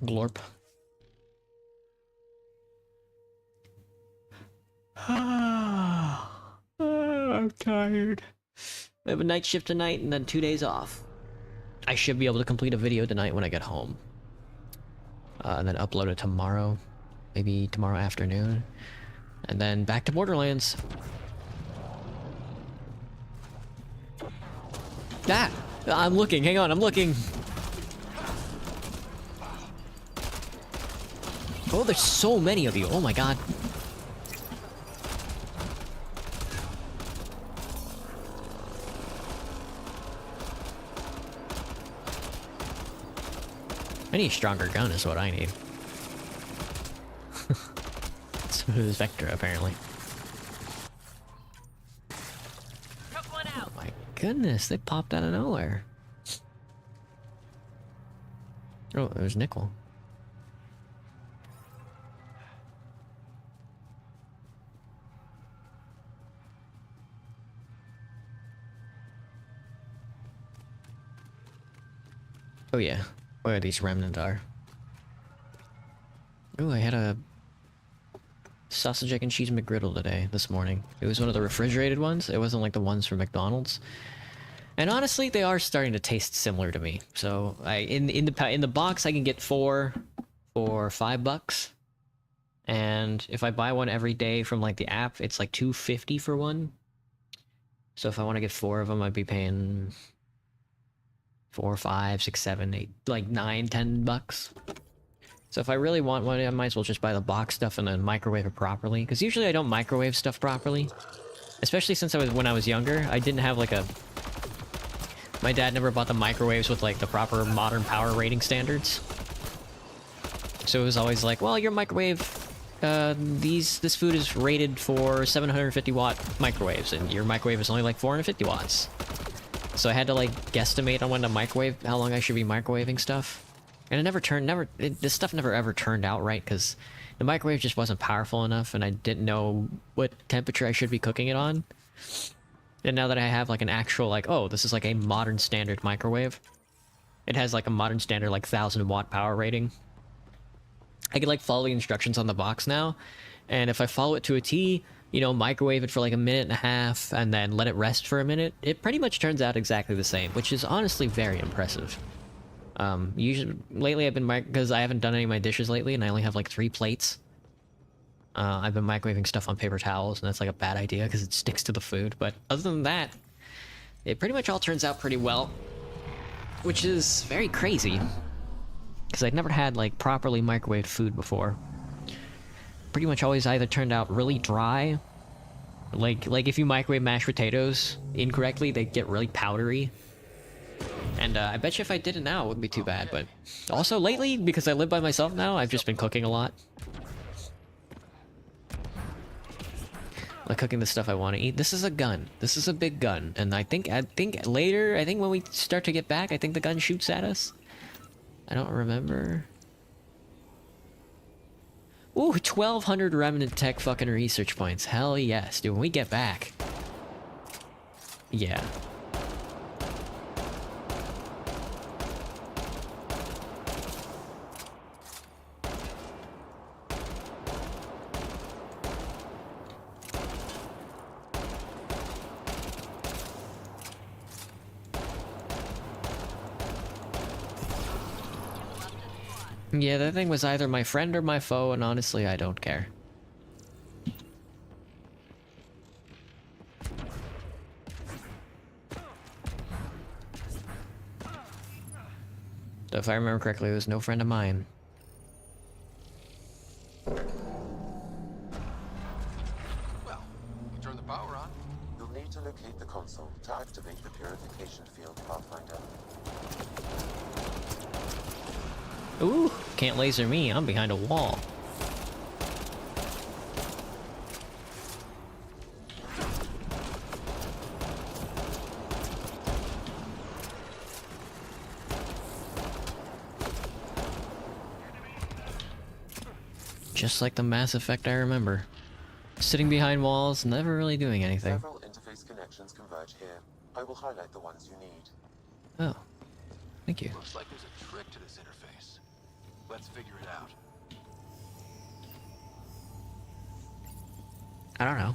Glorp. I'm tired. I have a night shift tonight and then 2 days off. I should be able to complete a video tonight when I get home. And then upload it tomorrow. Maybe tomorrow afternoon. And then back to Borderlands. Ah! I'm looking, hang on, I'm looking! Oh, there's so many of you, oh my god. I need a stronger gun is what I need. So does Vector, apparently. Took one out. Oh my goodness, they popped out of nowhere. Oh, there's Nickel. Oh yeah, where these remnants are. Oh, I had a sausage, egg, and cheese McGriddle today, this morning. It was one of the refrigerated ones. It wasn't like the ones from McDonald's. And honestly, they are starting to taste similar to me. So in the box, I can get 4 for $5. And if I buy one every day from like the app, it's like $2.50 for one. So if I want to get 4 of them, I'd be paying 4, 5, 6, 7, 8, like $9, $10. So if I really want one, I might as well just buy the box stuff and then microwave it properly. Because usually I don't microwave stuff properly. Especially since when I was younger, I didn't have like a... My dad never bought the microwaves with like the proper modern power rating standards. So it was always like, well, your microwave, this food is rated for 750 watt microwaves, and your microwave is only like 450 watts. So I had to like guesstimate on when to microwave, how long I should be microwaving stuff. And this stuff never ever turned out right, because the microwave just wasn't powerful enough, and I didn't know what temperature I should be cooking it on. And now that I have like an actual like, oh, this is like a modern standard microwave. It has like a modern standard like 1000 watt power rating. I can like follow the instructions on the box now. And if I follow it to a T, you know, microwave it for like a minute and a half and then let it rest for a minute, it pretty much turns out exactly the same, which is honestly very impressive. Usually, lately I've been because I haven't done any of my dishes lately and I only have like 3 plates. I've been microwaving stuff on paper towels, and that's like a bad idea because it sticks to the food. But other than that, it pretty much all turns out pretty well, which is very crazy because I'd never had like properly microwaved food before. Pretty much always either turned out really dry, like if you microwave mashed potatoes incorrectly, they get really powdery. And I bet you if I did it now, it wouldn't be too bad. But also lately, because I live by myself now, I've just been cooking a lot. Like cooking the stuff I want to eat. This is a gun. This is a big gun, and I think later, when we start to get back, I think the gun shoots at us. I don't remember. Ooh, 1,200 Remnant Tech fucking research points. Hell yes, dude. When we get back. Yeah. Yeah, that thing was either my friend or my foe, and honestly, I don't care. So if I remember correctly, it was no friend of mine. Well, we turn the power on. You'll need to locate the console to activate the purification field, Pathfinder. Ooh, can't laser me, I'm behind a wall. Just like the Mass Effect I remember. Sitting behind walls, never really doing anything. Several interface connections converge here. I will highlight the ones you need. Oh, thank you. Looks like there's a trick to this interface. Let's figure it out. I don't know.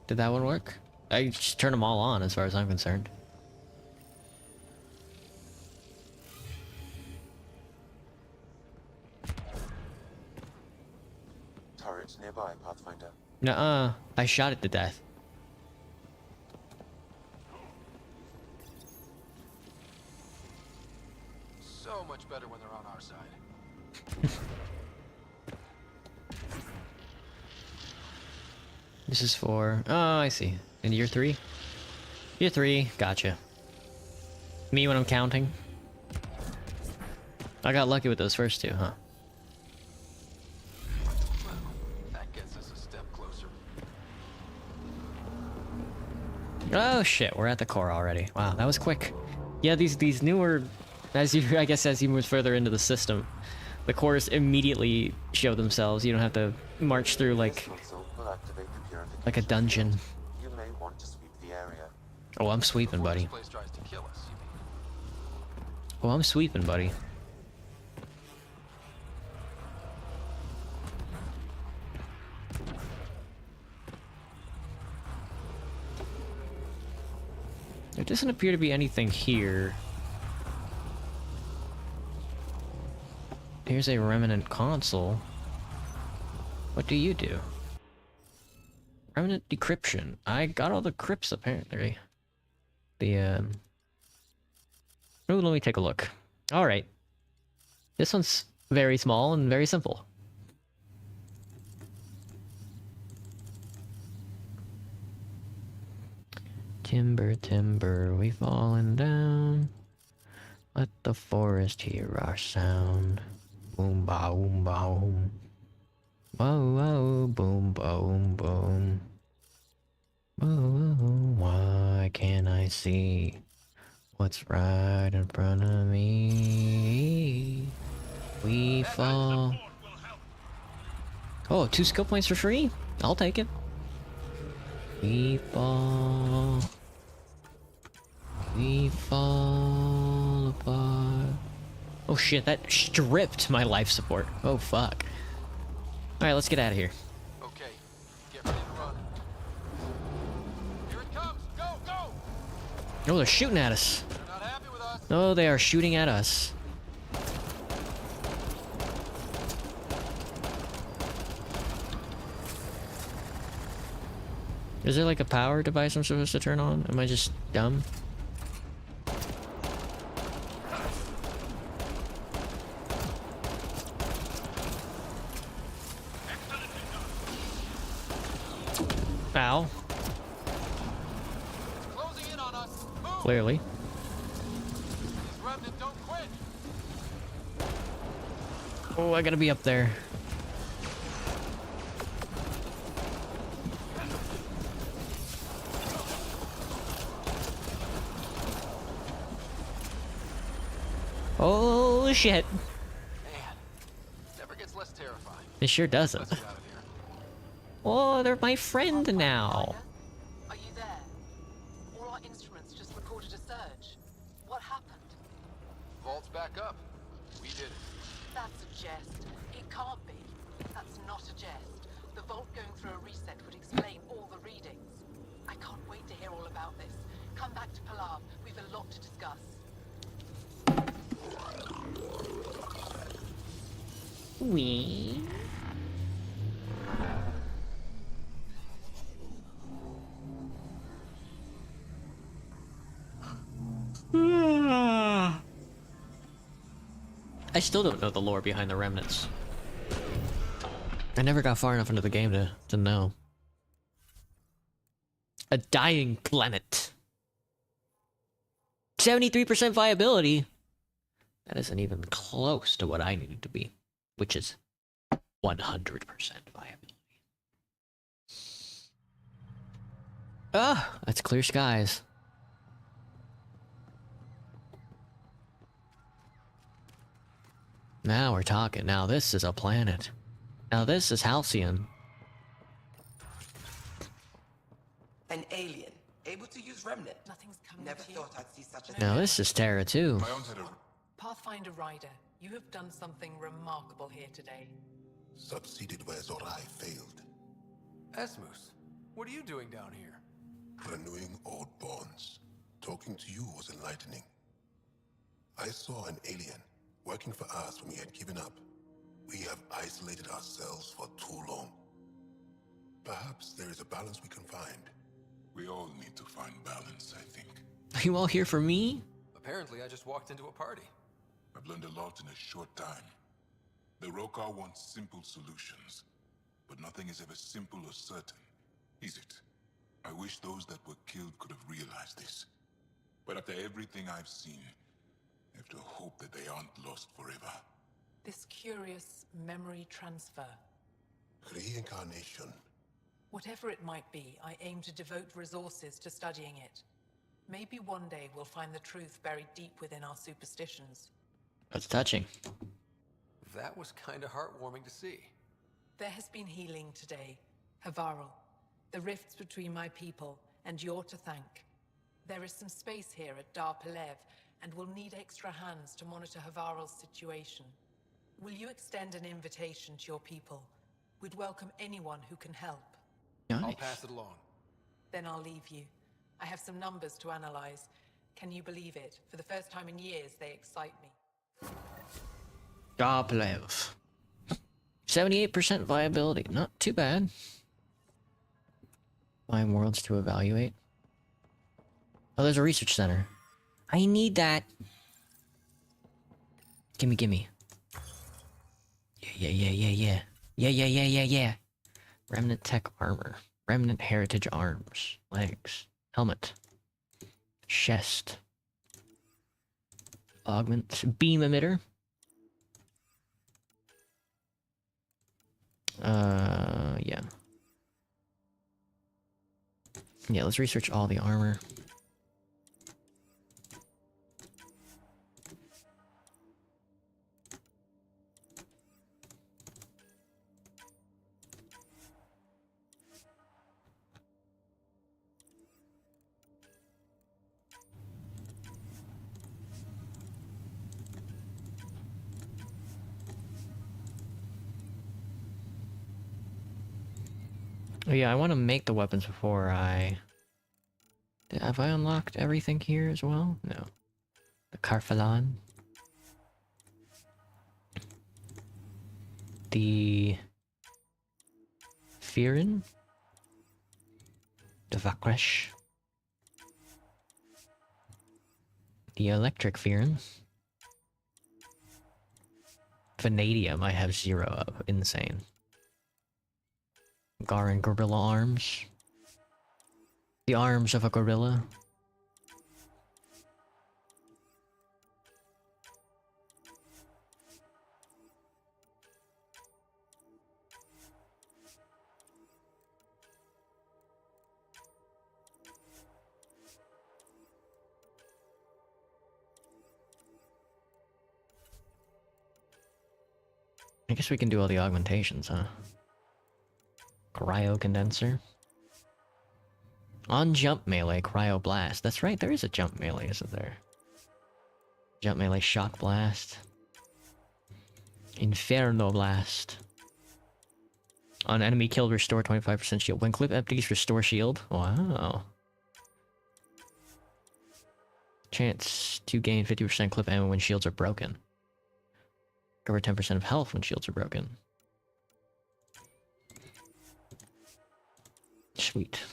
Did that one work? I just turned them all on as far as I'm concerned. Turret nearby, Pathfinder. Nuh-uh. I shot it to death. So much better when they're on our side. This is for... Oh, I see. In year 3? Year 3. Gotcha. Me when I'm counting. I got lucky with those first two, huh? That gets us a step closer. Oh shit, we're at the core already. Wow, that was quick. Yeah, these newer... As you, I guess as you move further into the system, the cores immediately show themselves. You don't have to march through This console will activate the purification like a dungeon. system. You may want to sweep the area. Oh, I'm sweeping, Before buddy. this place tries to kill us, you mean? Oh, I'm sweeping, buddy. There doesn't appear to be anything here. Here's a remnant console. What do you do? Remnant decryption. I got all the crypts apparently. Oh, let me take a look. Alright. This one's very small and very simple. Timber, timber, we fallen down. Let the forest hear our sound. Boom, boom, boom. Whoa, whoa, boom, boom, boom. Whoa, whoa, why can't I see what's right in front of me? We fall. Oh, 2 skill points for free? I'll take it. We fall. We fall apart. Oh shit, that stripped my life support. Oh fuck. Alright, let's get out of here. Okay, get ready to run. Here it comes! Go, go! Oh, they're shooting at us. They're not happy with us. Oh, they are shooting at us. Is there like a power device I'm supposed to turn on? Am I just dumb? Ow. It's closing in on us. Move! Clearly. These remnant don't quit. Oh, I gotta be up there. Oh shit. Man, never gets less terrifying. It sure doesn't. Let's get out of here. Oh, they're my friend now. Are you there? All our instruments just recorded a surge. What happened? Vault's back up. We did it. That's a jest. It can't be. That's not a jest. The vault going through a reset would explain all the readings. I can't wait to hear all about this. Come back to Palav. We've a lot to discuss. Wee. I still don't know the lore behind the remnants. I never got far enough into the game to know. A dying planet. 73% viability. That isn't even close to what I need it to be, which is 100% viability. Ah, that's clear skies. Now we're talking. Now this is a planet. Now this is Halcyon. An alien, able to use remnant. Nothing's coming Never to you. thought I'd see such a Now this is Terra too. My own set of Pathfinder Ryder, you have done something remarkable here today. Succeeded where Zorai failed. Esmus, what are you doing down here? Renewing old bonds. Talking to you was enlightening. I saw an alien working for us when we had given up. We have isolated ourselves for too long. Perhaps there is a balance we can find. We all need to find balance, I think. Are you all here for me? Apparently, I just walked into a party. I've learned a lot in a short time. The Rokar wants simple solutions, but nothing is ever simple or certain, is it? I wish those that were killed could have realized this. But after everything I've seen, I have to hope that they aren't lost forever. This curious memory transfer. Reincarnation. Whatever it might be, I aim to devote resources to studying it. Maybe one day we'll find the truth buried deep within our superstitions. That's touching. That was kinda heartwarming to see. There has been healing today, Havarl. The rifts between my people, and you're to thank. There is some space here at Dar Pelev, and we'll need extra hands to monitor Havarl's situation. Will you extend an invitation to your people? We'd welcome anyone who can help. I'll Nice. pass it along. Then I'll leave you. I have some numbers to analyze. Can you believe it? For the first time in years, they excite me. Goblev. 78% viability. Not too bad. 5 worlds to evaluate. Oh, there's a research center. I need that. Gimme, gimme. Yeah. Remnant tech armor. Remnant heritage arms. Legs. Helmet. Chest. Augment. Beam emitter. Yeah. Yeah, let's research all the armor. Oh yeah, I want to make the weapons before I... Have I unlocked everything here as well? No. The Karphalan. The... Firin. The Vakresh. The Electric Firin. Vanadium I have 0 of. Insane. Garan gorilla arms. The arms of a gorilla. I guess we can do all the augmentations, huh? Cryo condenser. On jump melee, cryo blast. That's right, there is a jump melee, isn't there? Jump melee, shock blast. Inferno blast. On enemy killed, restore 25% shield. When clip empties, restore shield. Wow. Chance to gain 50% clip ammo when shields are broken. Cover 10% of health when shields are broken. Sweet.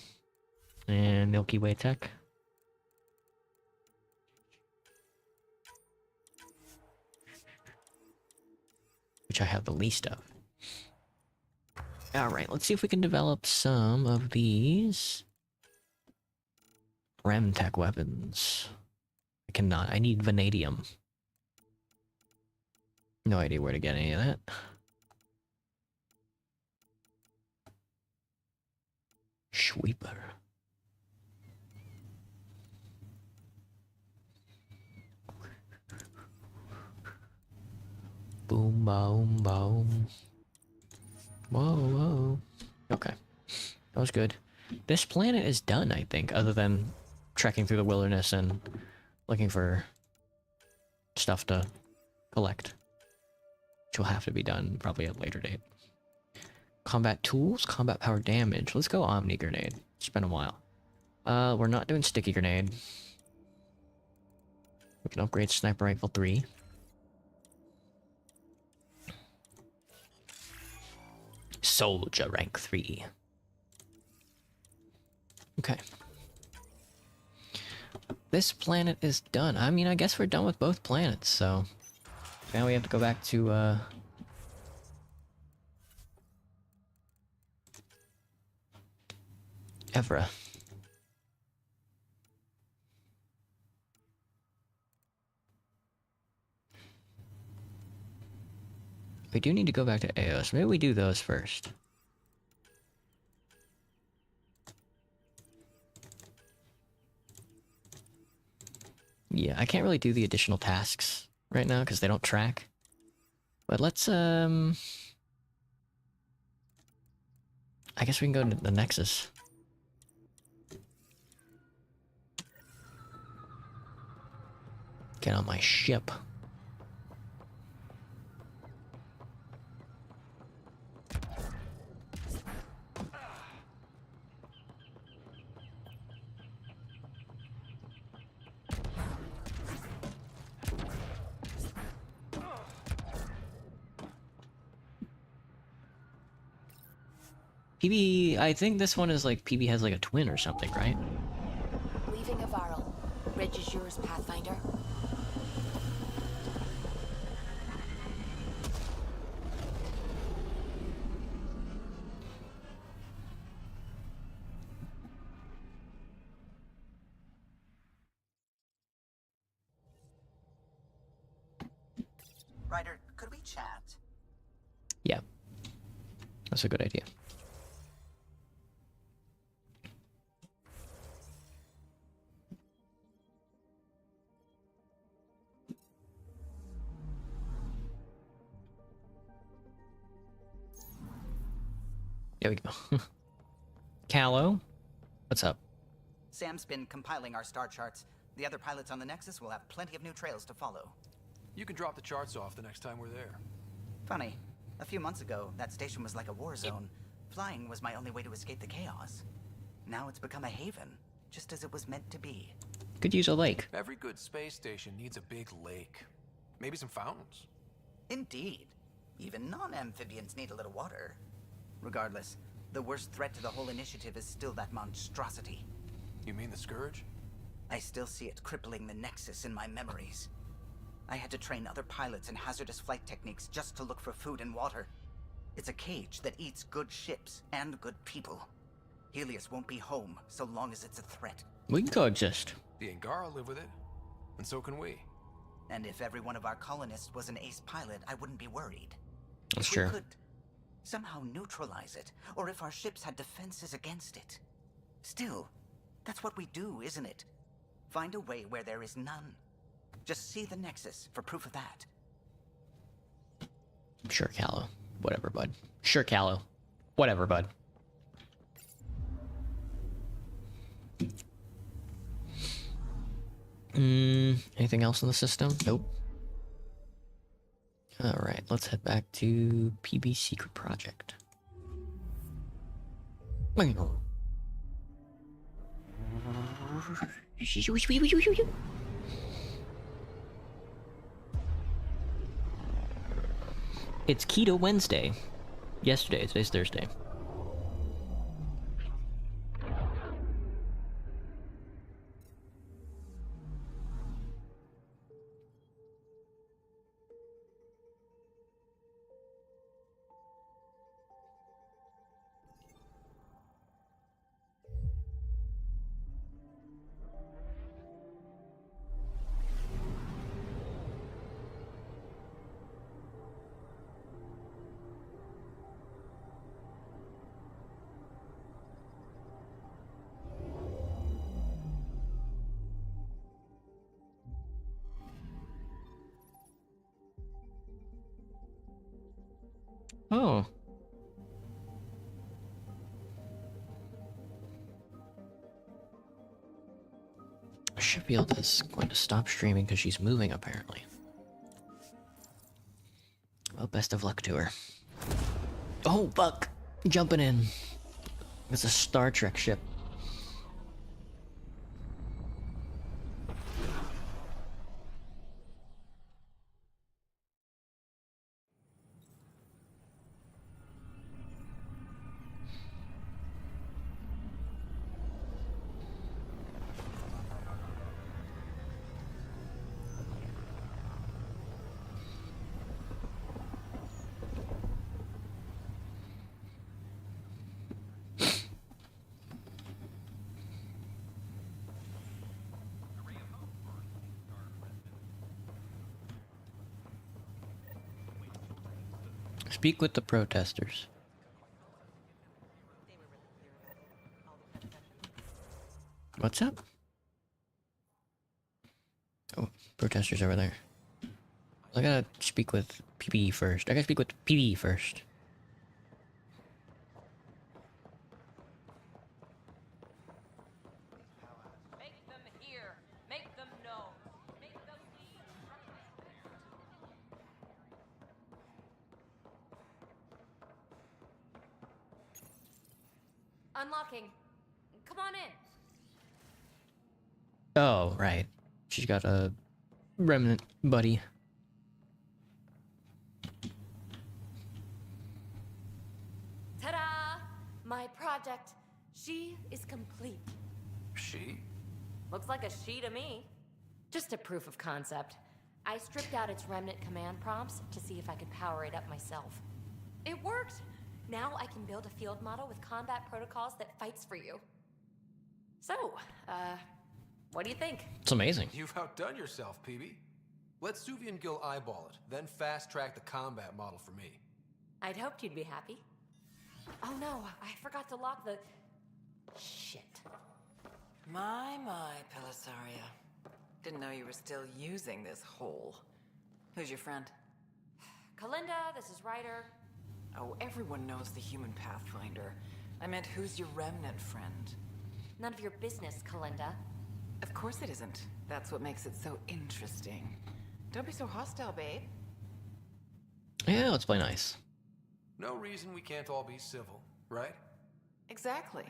And Milky Way tech. Which I have the least of. Alright, let's see if we can develop some of these Remtech weapons. I cannot. I need vanadium. No idea where to get any of that. Sweeper. Boom, boom, boom. Whoa, whoa. Okay. That was good. This planet is done, I think, other than trekking through the wilderness and looking for stuff to collect. which will have to be done probably at a later date. Combat tools, combat power damage. Let's go Omni Grenade. It's been a while. We're not doing Sticky Grenade. We can upgrade Sniper Rifle 3. Soldier rank 3. Okay. This planet is done. I mean, I guess we're done with both planets, so... Now we have to go back to, Evra. We do need to go back to Eos. Maybe we do those first. Yeah, I can't really do the additional tasks right now because they don't track. But let's, I guess we can go to the Nexus. Get on my ship. PB, I think this one is like, PB has like a twin or something, right? Leaving Avaril. Ridge is yours, Pathfinder. Ryder, could we chat? Yeah. That's a good idea. There we go. Callow, what's up? Sam's been compiling our star charts. The other pilots on the Nexus will have plenty of new trails to follow. You can drop the charts off the next time we're there. Funny, a few months ago, that station was like a war zone. Flying was my only way to escape the chaos. Now it's become a haven, just as it was meant to be. Could use a lake. Every good space station needs a big lake. Maybe some fountains. Indeed. Even non-amphibians need a little water. Regardless, the worst threat to the whole initiative is still that monstrosity. You mean the Scourge? I still see it crippling the Nexus in my memories. I had to train other pilots in hazardous flight techniques just to look for food and water. It's a cage that eats good ships and good people. Helios won't be home so long as it's a threat. We can coexist. The Angara live with it, and so can we. And if every one of our colonists was an ace pilot, I wouldn't be worried. That's If true. we could somehow neutralize it, or if our ships had defenses against it. Still, that's what we do, isn't it? Find a way where there is none. Just see the Nexus for proof of that. Sure, Callow. Whatever, bud. Sure, Callow. Whatever, bud. Anything else in the system? Nope. Alright, let's head back to PB Secret Project. It's Keto Wednesday. Yesterday, today's Thursday. Oh. Sheffield is going to stop streaming because she's moving, apparently. Well, best of luck to her. Oh, fuck! Jumping in. It's a Star Trek ship. Speak with the protesters. What's up? Oh, protesters over there. I gotta speak with PPE first. I gotta speak with PPE first. Make them hear. Make them know. Make them see. Unlocking. Come on in. Oh, right. She's got a remnant buddy. Ta-da! My project. She is complete. She? Looks like a she to me. Just a proof of concept. I stripped out its remnant command prompts to see if I could power it up myself. It worked! Now I can build a field model with combat protocols that fights for you. So, what do you think? It's amazing. You've outdone yourself, PB. Let Suvi and Gil eyeball it, then fast-track the combat model for me. I'd hoped you'd be happy. Oh no, I forgot to lock the... Shit. My, Pelisaria. Didn't know you were still using this hole. Who's your friend? Kalinda, this is Ryder. Oh, everyone knows the human Pathfinder. I meant, who's your remnant friend? None of your business, Kalinda. Of course it isn't. That's what makes it so interesting. Don't be so hostile, babe. Yeah, let's play nice. No reason we can't all be civil, right? Exactly.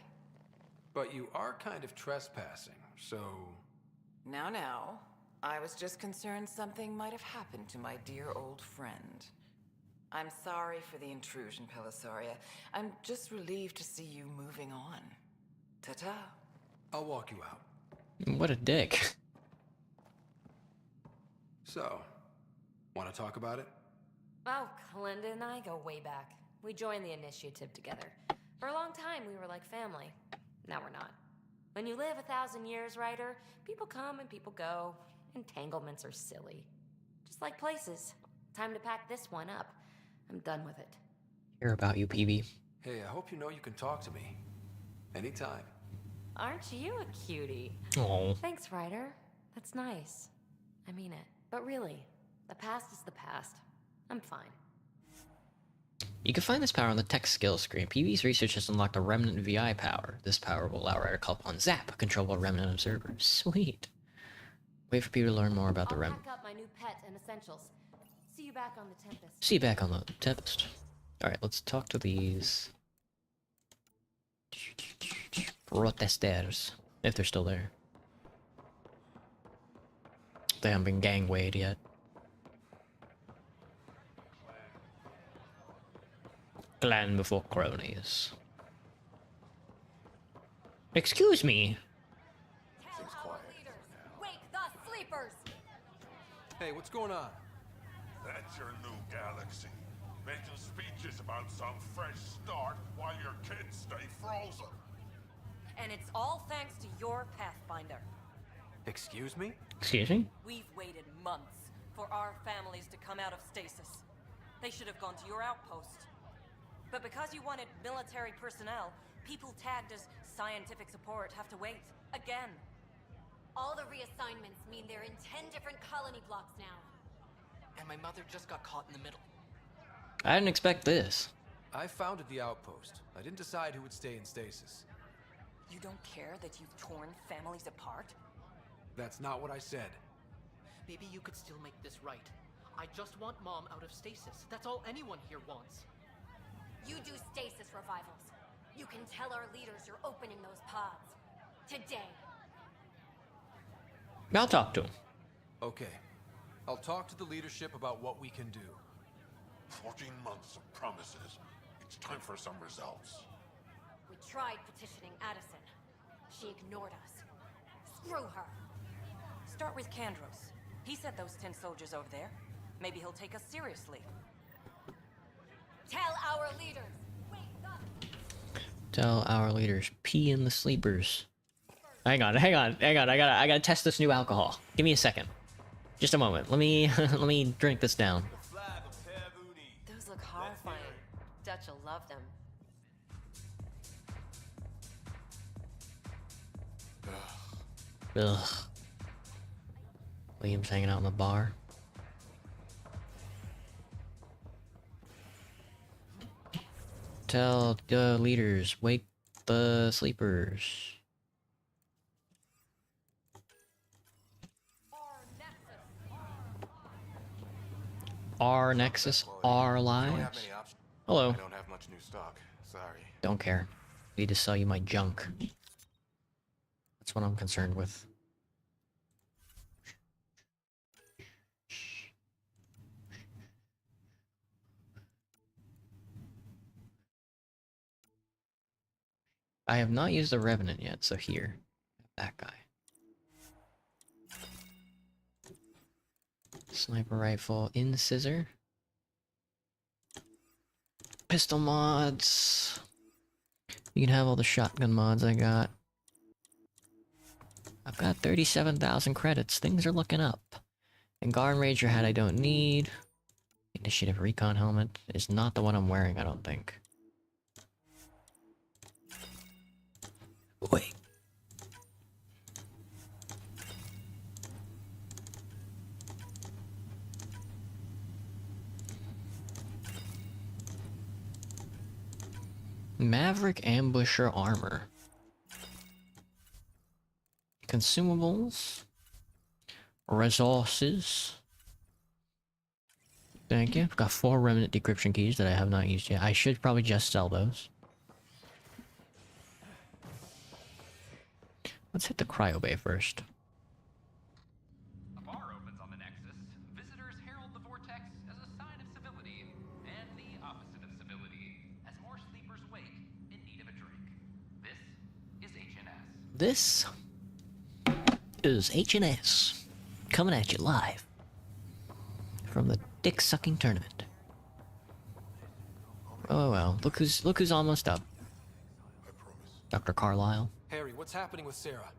But you are kind of trespassing, so... Now. I was just concerned something might have happened to my dear old friend. I'm sorry for the intrusion, Pelisaria. I'm just relieved to see you moving on. Ta-ta. I'll walk you out. What a dick. So, want to talk about it? Oh, Kalinda and I go way back. We joined the initiative together. For a long time, we were like family. Now we're not. When you live 1,000 years, Ryder, people come and people go. Entanglements are silly. Just like places. Time to pack this one up. I'm done with it. Hear about you, PB. Hey, I hope you know you can talk to me. Anytime. Aren't you a cutie? Oh. Thanks, Ryder. That's nice. I mean it. But really, the past is the past. I'm fine. You can find this power on the tech skills screen. PB's research has unlocked a remnant VI power. This power will allow Ryder to call upon Zap, a controllable remnant observer. Sweet. Wait for people to learn more about the remnant. I'll pack up my new pet and essentials. See you back on the Tempest. See you back on the Tempest. Alright, let's talk to these... protesters. If they're still there. They haven't been gangwayed yet. Clan before cronies. Excuse me. Tell our leaders, wake the sleepers. Hey, what's going on? That's your new galaxy. Making speeches about some fresh start while your kids stay frozen. And it's all thanks to your Pathfinder. Excuse me? Excuse me? We've waited months for our families to come out of stasis. They should have gone to your outpost. But because you wanted military personnel, people tagged as scientific support have to wait. Again. All the reassignments mean they're in 10 different colony blocks now. And my mother just got caught in the middle. I didn't expect this. I founded the outpost. I didn't decide who would stay in stasis. You don't care that you've torn families apart? That's not what I said. Maybe you could still make this right. I just want Mom out of stasis. That's all anyone here wants. You do stasis revivals. You can tell our leaders you're opening those pods. Today. I'll talk to him. Okay. I'll talk to the leadership about what we can do. 14 months of promises. It's time for some results. We tried petitioning Addison. She ignored us. Screw her. Start with Kandros. He sent those 10 soldiers over there. Maybe he'll take us seriously. Tell our leaders. Wake up. Tell our leaders. Pee in the sleepers. Hang on. I gotta test this new alcohol. Give me a second. Just a moment. Let me drink this down. Those look horrifying. Dutch will love them. Ugh. Liam's hanging out in the bar. Tell the leaders, wake the sleepers. Our Nexus, our lives. Hello. I don't have much new stock. Sorry. Don't care. Need to sell you my junk. That's what I'm concerned with. I have not used the Revenant yet, so here. That guy. Sniper rifle, Incisor. Pistol mods. You can have all the shotgun mods I got. I've got 37,000 credits. Things are looking up. And Guard Ranger hat I don't need. Initiative Recon helmet is not the one I'm wearing, I don't think. Wait. Maverick Ambusher armor. Consumables. Resources. Thank you. I've got 4 Remnant decryption keys that I have not used yet. I should probably just sell those. Let's hit the cryo bay first. A bar opens on the Nexus. Visitors herald the vortex as a sign of civility, and the opposite of civility, as more sleepers wake in need of a drink. This is HNS. This is HNS, coming at you live from the dick-sucking tournament. Oh well, look who's almost up. Dr. Carlisle. Harry, what's happening with Sarah?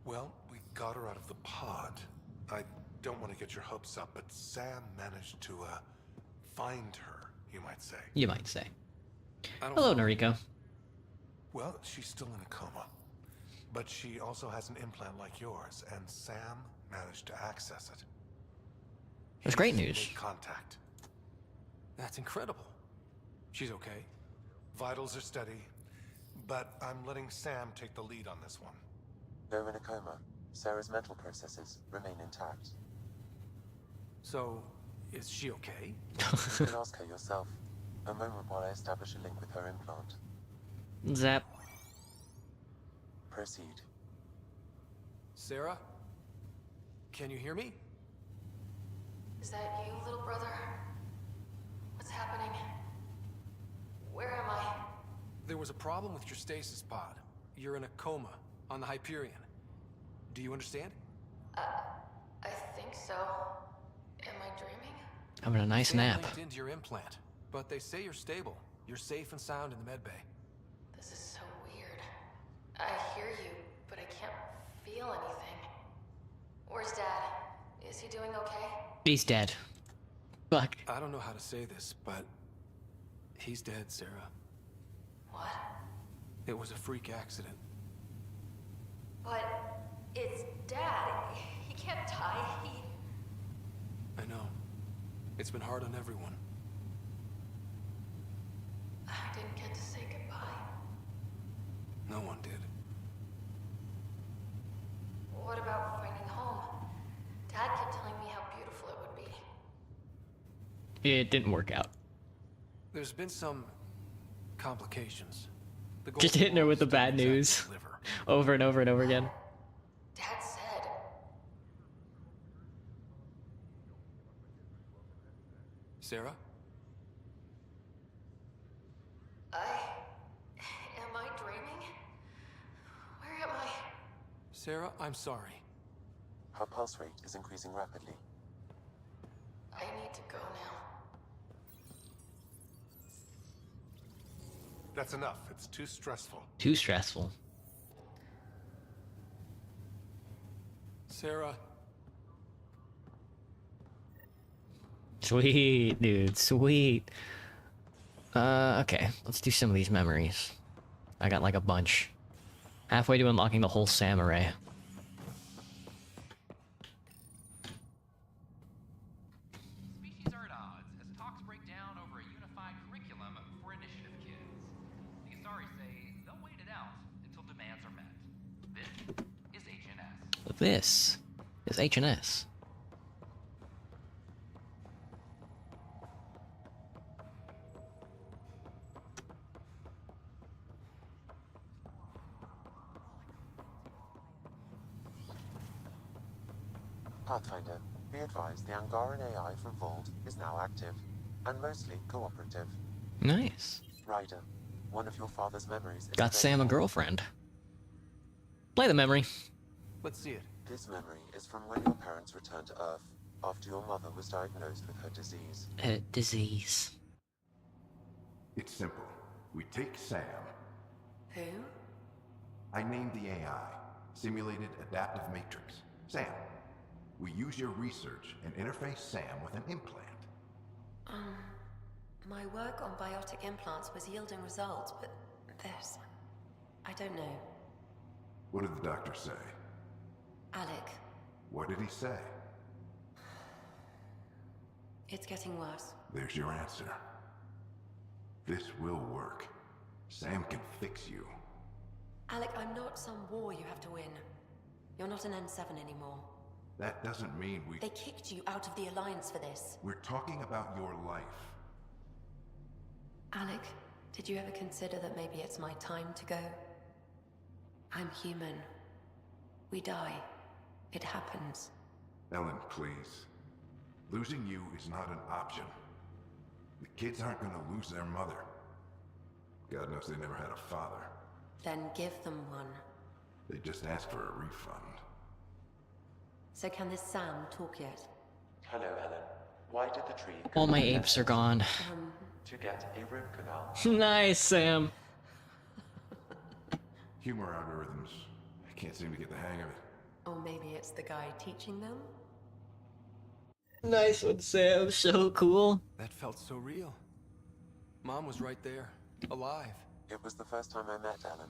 Well, we got her out of the pod. I don't want to get your hopes up, but Sam managed to, find her, you might say. You might say. I don't Hello, know. Noriko. Well, she's still in a coma. But she also has an implant like yours, and Sam managed to access it. That's great He's news. made contact. That's incredible. She's okay. Vitals are steady, but I'm letting Sam take the lead on this one. Though in a coma, Sarah's mental processes remain intact. So, is she okay? You can ask her yourself. A moment while I establish a link with her implant. Zap. Proceed. Sarah? Can you hear me? Is that you, little brother? What's happening? Where am I? There was a problem with your stasis pod. You're in a coma on the Hyperion. Do you understand? I think so. Am I dreaming? Having a nice Sam nap. linked into your implant, but they say you're stable. You're safe and sound in the medbay. This is so weird. I hear you, but I can't feel anything. Where's Dad? Is he doing okay? He's dead. Fuck. I don't know how to say this, but he's dead, Sarah. What? It was a freak accident. But it's Dad. He can't die. I know. It's been hard on everyone. I didn't get to say goodbye. No one did. What about finding home? Dad kept telling me how beautiful it would be. It didn't work out. There's been some complications. The Just hitting her with the bad news over and over and over again. Dad said. Sarah? Am I dreaming? Where am I? Sarah, I'm sorry. Her pulse rate is increasing rapidly. I need to go now. That's enough. It's too stressful. Too stressful. Sarah. Sweet, dude. Sweet. Okay. Let's do some of these memories. I got like a bunch. Halfway to unlocking the whole samurai. Species are at odds as talks break down over a unified curriculum for initiative kids. The Asari say they'll wait it out until demands are met. This is HNS. This is HNS. Pathfinder, be advised the Angaran AI from Vault is now active, and mostly cooperative. Nice. Ryder, one of your father's memories is Got Sam a girlfriend. Play the memory. Let's see it. This memory is from when your parents returned to Earth after your mother was diagnosed with her disease. Disease. It's simple. We take Sam. Who? I named the AI, Simulated Adaptive Matrix. Sam. We use your research and interface Sam with an implant. My work on biotic implants was yielding results, but this... I don't know. What did the doctor say? Alec, What did he say? it's getting worse. There's your answer. This will work. Sam can fix you. Alec, I'm not some war you have to win. You're not an N7 anymore. That doesn't mean we... They kicked you out of the Alliance for this. We're talking about your life. Alec, did you ever consider that maybe it's my time to go? I'm human. We die. It happens. Ellen, please. Losing you is not an option. The kids aren't gonna lose their mother. God knows they never had a father. Then give them one. They just asked for a refund. So can this Sam talk yet? Hello, Ellen. Why did the tree... All my apes are gone. To get a root canal. Nice, Sam. Humor algorithms. I can't seem to get the hang of it. Or maybe it's the guy teaching them? Nice one, Sam. So cool. That felt so real. Mom was right there, alive. It was the first time I met Ellen.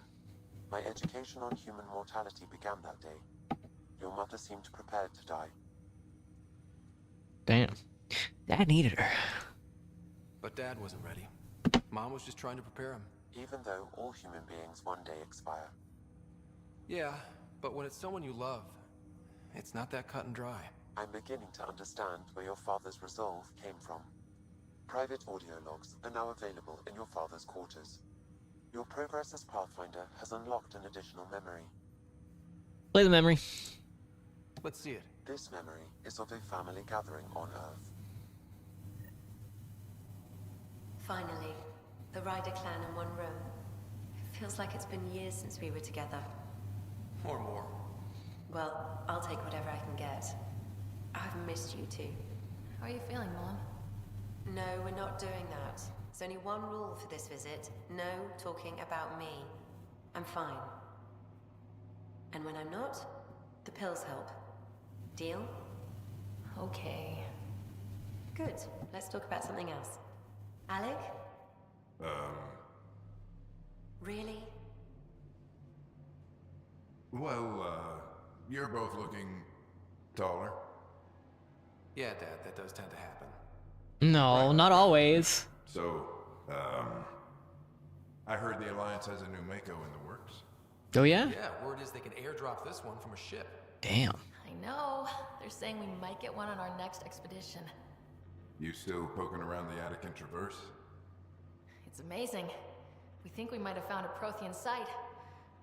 My education on human mortality began that day. Your mother seemed prepared to die. Damn. Dad needed her. But Dad wasn't ready. Mom was just trying to prepare him. Even though all human beings one day expire. Yeah, but when it's someone you love, it's not that cut and dry. I'm beginning to understand where your father's resolve came from. Private audio logs are now available in your father's quarters. Your progress as Pathfinder has unlocked an additional memory. Play the memory. Let's see it. This memory is of a family gathering on Earth. Finally, the Ryder clan in one room. It feels like it's been years since we were together. Or more. Well, I'll take whatever I can get. I've missed you too. How are you feeling, Mom? No, we're not doing that. There's only one rule for this visit. No talking about me. I'm fine. And when I'm not, the pills help. Deal? Okay. Good. Let's talk about something else. Alec? Really? Well, you're both looking taller. Yeah, Dad, that does tend to happen. No, not always. So, I heard the Alliance has a new Mako in the works. Oh yeah? Yeah, word is they can airdrop this one from a ship. Damn. I know. They're saying we might get one on our next expedition. You still poking around the Attican Traverse? It's amazing. We think we might have found a Prothean site.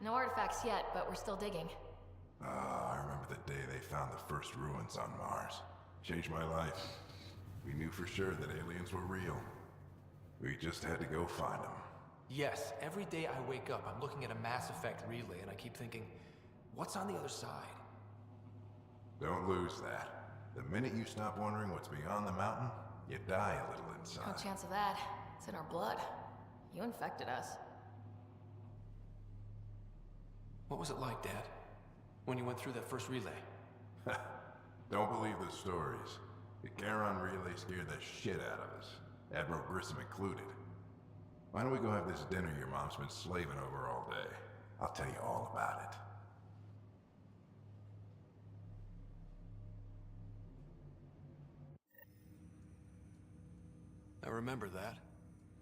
No artifacts yet, but we're still digging. Ah, I remember the day they found the first ruins on Mars. Changed my life. We knew for sure that aliens were real. We just had to go find them. Yes, every day I wake up, I'm looking at a Mass Effect relay and I keep thinking, what's on the other side? Don't lose that. The minute you stop wondering what's beyond the mountain, you die a little No inside. chance of that. It's in our blood. You infected us. What was it like, Dad? When you went through that first relay? Don't believe the stories. The Charon relay scared the shit out of us. Admiral Grissom included. Why don't we go have this dinner your mom's been slaving over all day? I'll tell you all about it. I remember that.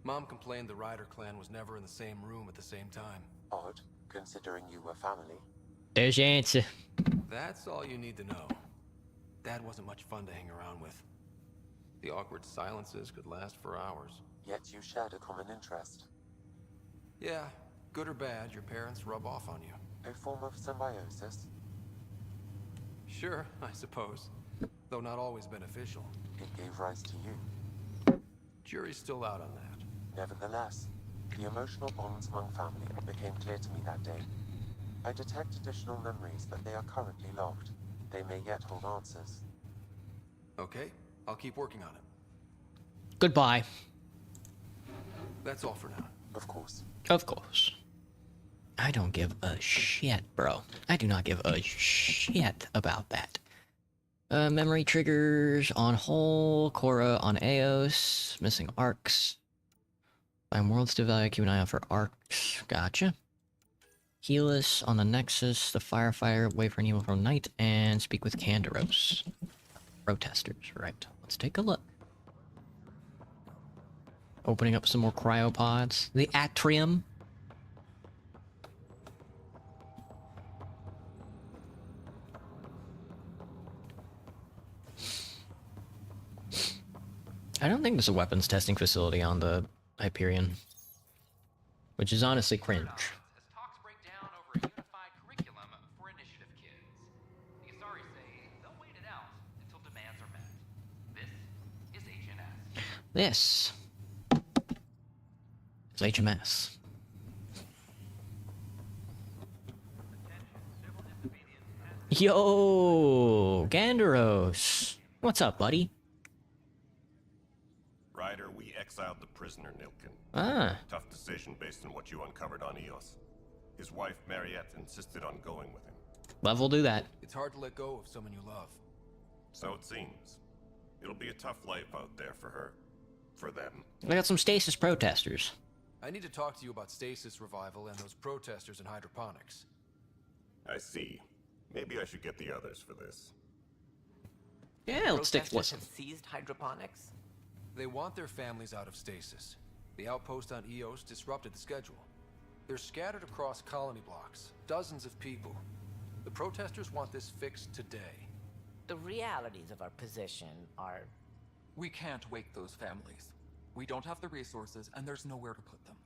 Mom complained the Ryder clan was never in the same room at the same time. Odd, considering you were family. There's your answer. That's all you need to know. Dad wasn't much fun to hang around with. The awkward silences could last for hours. Yet you shared a common interest. Yeah, good or bad, your parents rub off on you. A form of symbiosis? Sure, I suppose. Though not always beneficial. It gave rise to you. Jury's still out on that. Nevertheless, the emotional bonds among family became clear to me that day. I detect additional memories, but they are currently locked. They may yet hold answers. Okay, I'll keep working on it. Goodbye. That's all for now. Of course. Of course. I don't give a shit, bro. I do not give a shit about that. Memory triggers on Hull, Cora on Eos, missing arcs. Find worlds to value, keep an eye out for arcs. Gotcha. Helis on the Nexus, the Firefighter, wait for an evil from Night, and speak with Kandaros. Protesters, right. Let's take a look. Opening up some more cryopods. The Atrium. I don't think there's a weapons testing facility on the Hyperion. Which is honestly cringe. Talks break down over a unified curriculum for initiative kids. The Asari say they'll wait it out until demands are met. This is HNS. This is HMS. Yo, Gandaros. What's up, buddy? Ryder, we exiled the prisoner Nilkin. Ah. Tough decision based on what you uncovered on Eos. His wife, Mariette, insisted on going with him. Love will do that. It's hard to let go of someone you love. So it seems. It'll be a tough life out there for her. For them. I got some stasis protesters. I need to talk to you about stasis revival and those protesters in hydroponics. I see. Maybe I should get the others for this. Yeah, let's take a listen. Have seized hydroponics? They want their families out of stasis. The outpost on Eos disrupted the schedule. They're scattered across colony blocks, dozens of people. The protesters want this fixed today. The realities of our position are... We can't wake those families. We don't have the resources, and there's nowhere to put them.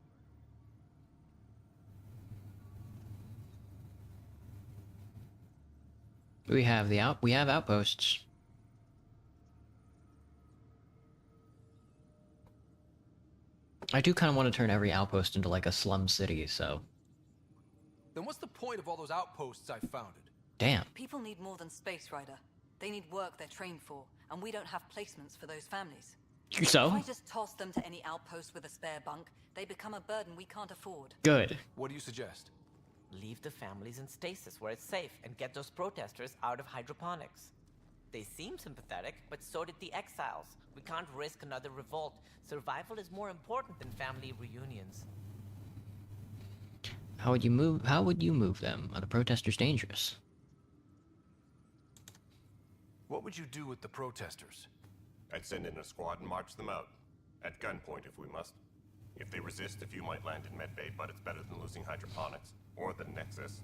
We have outposts. I do kind of want to turn every outpost into like a slum city, so. Then what's the point of all those outposts I've founded? Damn. People need more than space, Ryder. They need work they're trained for, and we don't have placements for those families. So? If I just toss them to any outpost with a spare bunk, they become a burden we can't afford. Good. What do you suggest? Leave the families in stasis where it's safe and get those protesters out of hydroponics. They seem sympathetic, but so did the exiles. We can't risk another revolt. Survival is more important than family reunions. How would you move them? Are the protesters dangerous? What would you do with the protesters? I'd send in a squad and march them out. At gunpoint if we must. If they resist, a few might land in medbay, but it's better than losing hydroponics. Or the Nexus.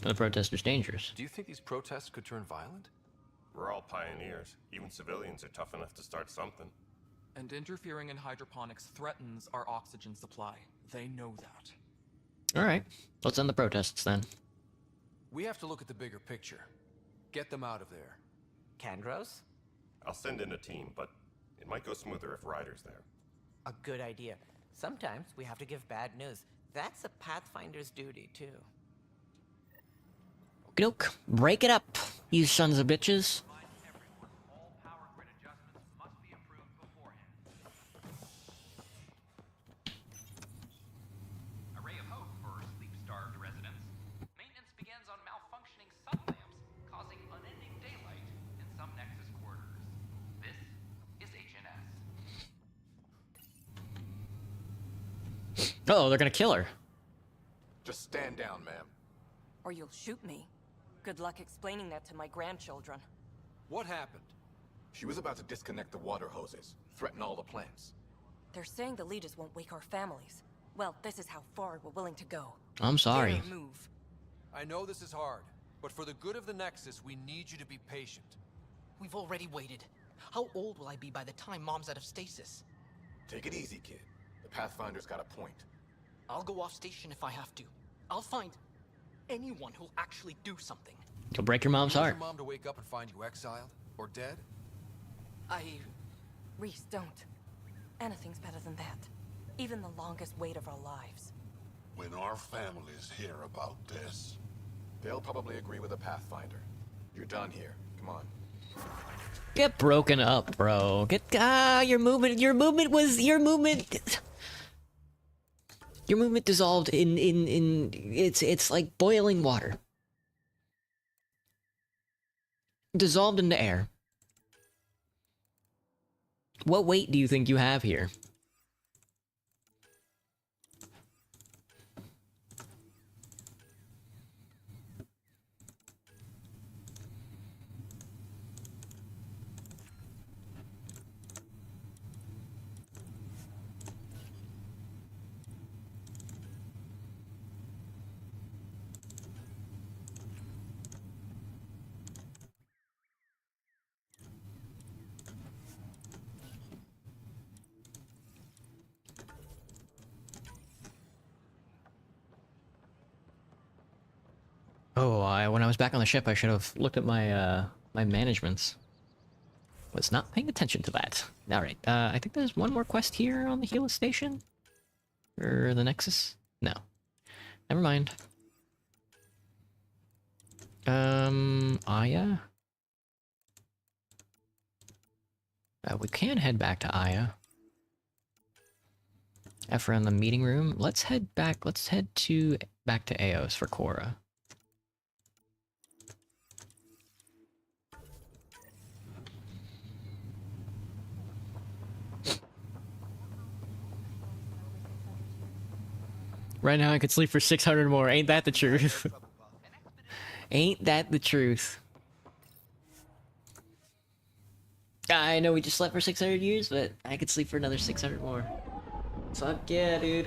Are the protesters dangerous? Do you think these protests could turn violent? We're all pioneers. Even civilians are tough enough to start something. And interfering in hydroponics threatens our oxygen supply. They know that. Alright, let's end the protests then. We have to look at the bigger picture. Get them out of there. Kandros? I'll send in a team, but it might go smoother if Ryder's there. A good idea. Sometimes we have to give bad news. That's a Pathfinder's duty, too. Okey-doke. Break it up, you sons of bitches. A ray of hope for sleep-starved residents. Maintenance begins on malfunctioning sun lamps, causing unending daylight in some Nexus quarters. This is HNS. Oh, they're gonna kill her. Just stand down, ma'am. Or you'll shoot me. Good luck explaining that to my grandchildren. What happened? She was about to disconnect the water hoses, threaten all the plants. They're saying the leaders won't wake our families. Well, this is how far we're willing to go. I'm sorry. Get her move. I know this is hard, but for the good of the Nexus, we need you to be patient. We've already waited. How old will I be by the time Mom's out of stasis? Take it easy, kid. The Pathfinder's got a point. I'll go off station if I have to. I'll find anyone who'll actually do something. You'll break your mom's You want heart. your mom to wake up and find you exiled? Or dead? Reese, don't. Anything's better than that. Even the longest wait of our lives. When our families hear about this, they'll probably agree with the Pathfinder. You're done here. Come on. Get broken up, bro. Your movement dissolved in it's like boiling water. Dissolved into air. What weight do you think you have here? Oh, when I was back on the ship, I should have looked at my my managements. Was not paying attention to that. All right, I think there's one more quest here on the Hela station, or the Nexus. No, never mind. Aya. We can head back to Aya. After in the meeting room, let's head back. Let's head back to Eos for Cora. Right now I could sleep for 600 more. Ain't that the truth? Ain't that the truth? I know we just slept for 600 years, but I could sleep for another 600 more. Fuck yeah, dude.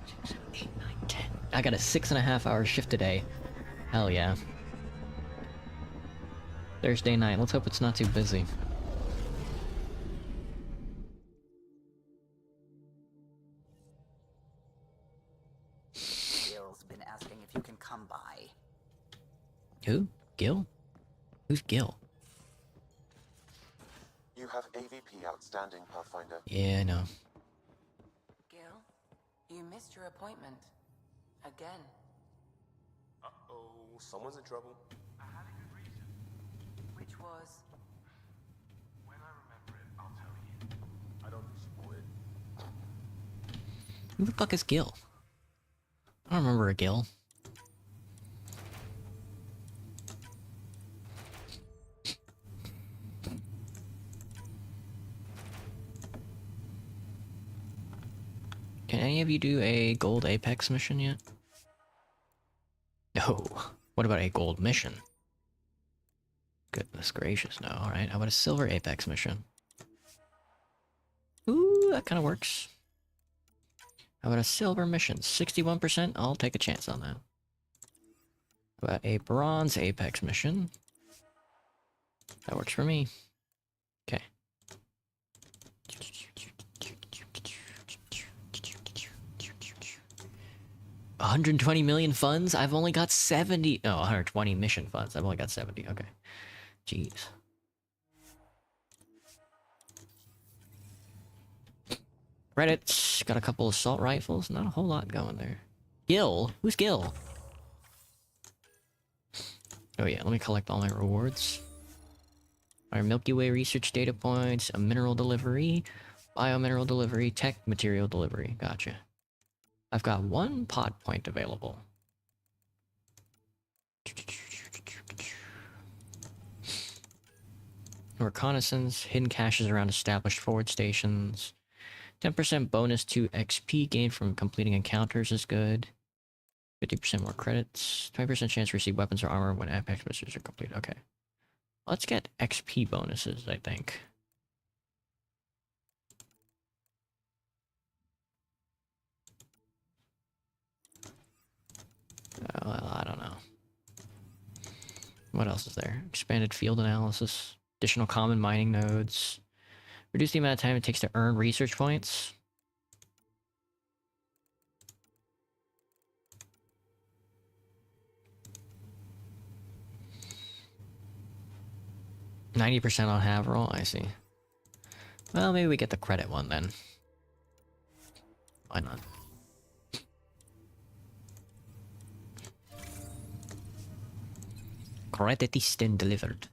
6, 7, 8, 9, 10. I got a 6.5 hour shift today. Hell yeah. Thursday night. Let's hope it's not too busy. Gil's been asking if you can come by. Who? Gil? Who's Gil? You have AVP outstanding, Pathfinder. Yeah, I know. Gil, you missed your appointment. Again. Uh-oh, someone's in trouble. I had a good reason. Which was? When I remember it, I'll tell you. I don't spoil it. Who the fuck is Gil? I don't remember a Gil. Can any of you do a gold Apex mission yet? No. What about a gold mission? Goodness gracious, no. Alright, how about a silver Apex mission? Ooh, that kind of works. How about a silver mission? 61%? I'll take a chance on that. How about a bronze Apex mission? That works for me. Okay. $120 million funds? I've only got 70. Oh, 120 mission funds. I've only got 70. Okay. Jeez. Credits. Got a couple assault rifles. Not a whole lot going there. Gil? Who's Gil? Oh yeah, let me collect all my rewards. Our Milky Way research data points, a mineral delivery, biomineral delivery, tech material delivery. Gotcha. I've got one pod point available. Reconnaissance, hidden caches around established forward stations. 10% bonus to XP gained from completing encounters is good. 50% more credits. 20% chance to receive weapons or armor when Apex missions are complete. Okay. Let's get XP bonuses, I think. Well, I don't know. What else is there? Expanded field analysis. Additional common mining nodes. Reduce the amount of time it takes to earn research points. %90 on Haverhill, I see. Well, maybe we get the credit one then. Why not? Credit is then delivered.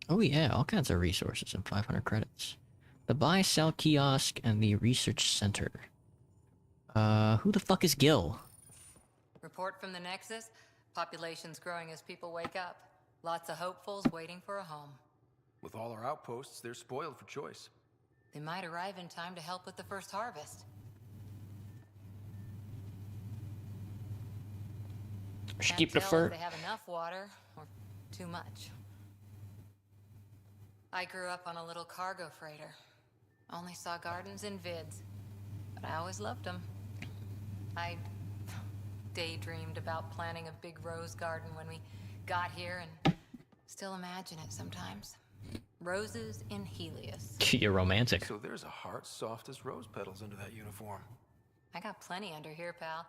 Oh yeah, all kinds of resources and 500 credits. The buy-sell kiosk and the research center. Who the fuck is Gil? Report from the Nexus. Population's growing as people wake up. Lots of hopefuls waiting for a home. With all our outposts, they're spoiled for choice. They might arrive in time to help with the first harvest. Should Can't keep the tell fur. if they have enough water or too much. I grew up on a little cargo freighter. Only saw gardens in vids, but I always loved them. I daydreamed about planting a big rose garden when we got here and still imagine it sometimes. Roses in Helios. You're romantic. So there's a heart soft as rose petals under that uniform. I got plenty under here, pal.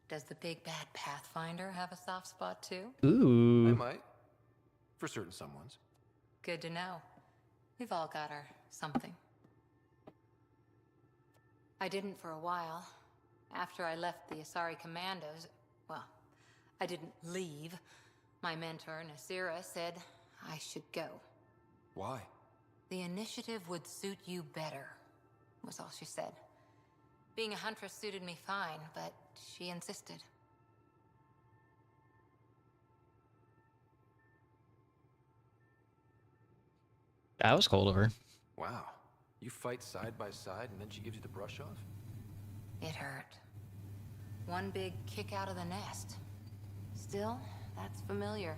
Does the big bad Pathfinder have a soft spot too? Ooh. I might. For certain someones. Good to know. We've all got our something. I didn't for a while. After I left the Asari Commandos, well, I didn't leave. My mentor, Nasira, said I should go. Why? The initiative would suit you better, was all she said. Being a huntress suited me fine, but she insisted. That was cold of her. Wow. You fight side by side and then she gives you the brush off? It hurt. One big kick out of the nest. Still, that's familiar.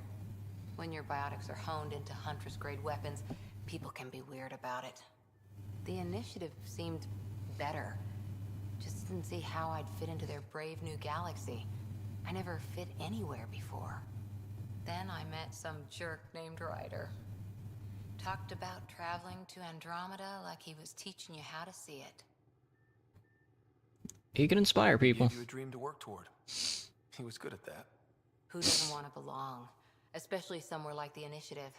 When your biotics are honed into Huntress-grade weapons, people can be weird about it. The initiative seemed better. Just didn't see how I'd fit into their brave new galaxy. I never fit anywhere before. Then I met some jerk named Ryder. Talked about traveling to Andromeda like he was teaching you how to see it. He can inspire people. Gave you a dream to work toward. He was good at that. Who doesn't want to belong? Especially somewhere like the Initiative.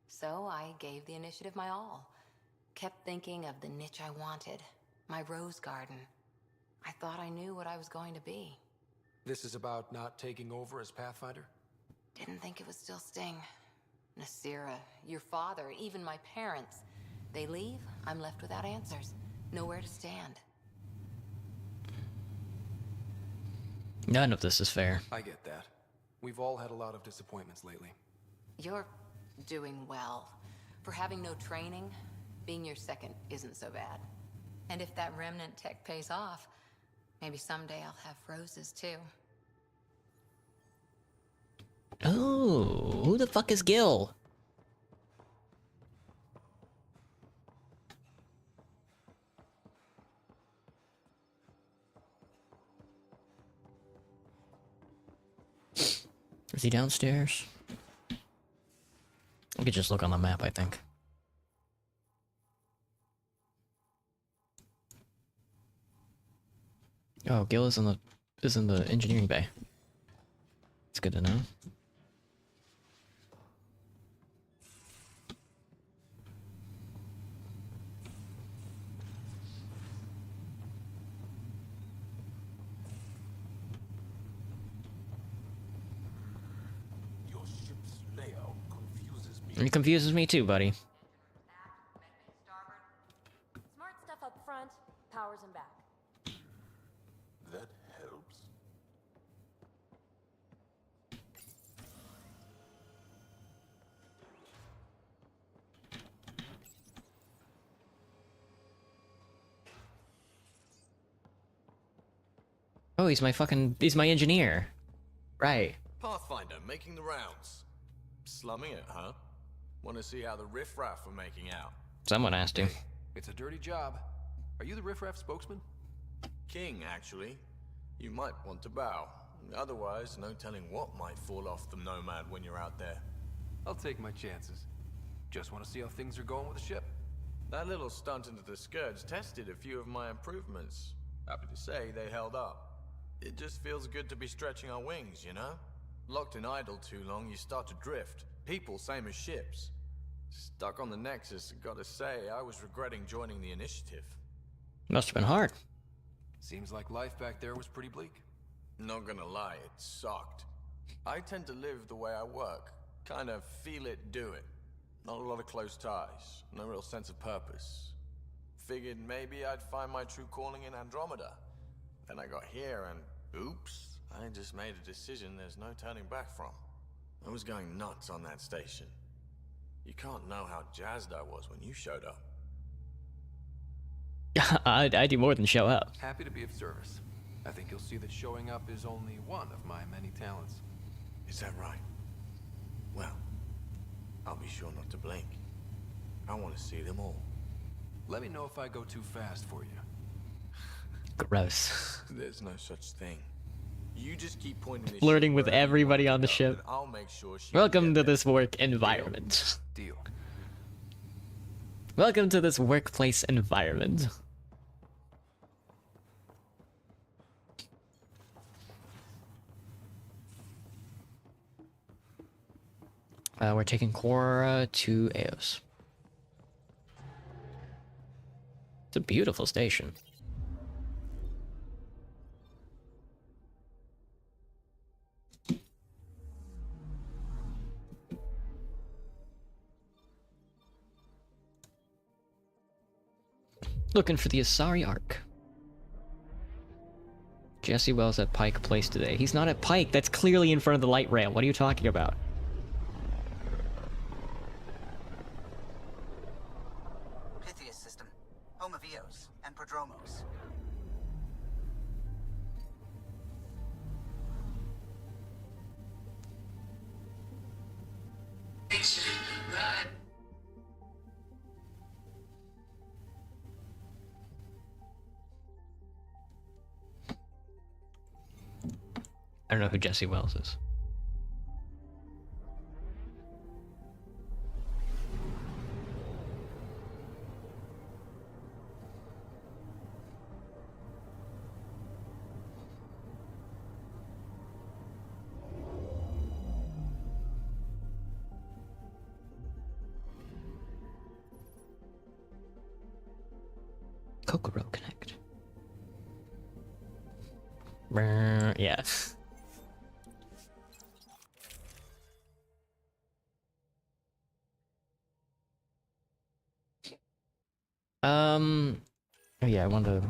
So I gave the Initiative my all. Kept thinking of the niche I wanted. My rose garden. I thought I knew what I was going to be. This is about not taking over as Pathfinder? Didn't think it would still sting. Nasira, your father, even my parents. They leave, I'm left without answers. Nowhere to stand. None of this is fair. I get that. We've all had a lot of disappointments lately. You're doing well. For having no training, being your second isn't so bad. And if that remnant tech pays off, maybe someday I'll have roses too. Oh, who the fuck is Gil? Is he downstairs? We could just look on the map, I think. Oh, Gil is in the engineering bay. It's good to know. Your ship's layout confuses me. It confuses me too, buddy. Smart stuff up front, powers and back. That helps. Oh, he's my engineer. Right. Pathfinder, making the rounds. Slumming it, huh? Want to see how the riffraff are making out? Someone asked him. It's a dirty job. Are you the riffraff spokesman? King, actually. You might want to bow. Otherwise, no telling what might fall off the Nomad when you're out there. I'll take my chances. Just want to see how things are going with the ship. That little stunt into the Scourge tested a few of my improvements. Happy to say they held up. It just feels good to be stretching our wings, you know? Locked in idle too long, you start to drift. People, same as ships. Stuck on the Nexus, gotta say, I was regretting joining the Initiative. Must have been hard. Seems like life back there was pretty bleak. Not gonna lie, it sucked. I tend to live the way I work. Kind of feel it, do it. Not a lot of close ties. No real sense of purpose. Figured maybe I'd find my true calling in Andromeda. Then I got here and, oops, I just made a decision there's no turning back from. I was going nuts on that station. You can't know how jazzed I was when you showed up. I do more than show up. Happy to be of service. I think you'll see that showing up is only one of my many talents. Is that right? Well, I'll be sure not to blink. I want to see them all. Let me know if I go too fast for you. Gross. There's no such thing. You just keep pointing this Flirting shit with wherever you everybody want on the to go, ship. and I'll make sure she Welcome to this work environment. Deal. Welcome to this workplace environment. We're taking Cora to Eos. It's a beautiful station. Looking for the Asari Ark. Jesse Wells at Pike Place today. He's not at Pike. That's clearly in front of the light rail. What are you talking about? Pythias system. Home of Eos and Prodromos. I don't know who Jesse Wells is. Kokoro Connect. Brr, yeah. Oh yeah, I want to.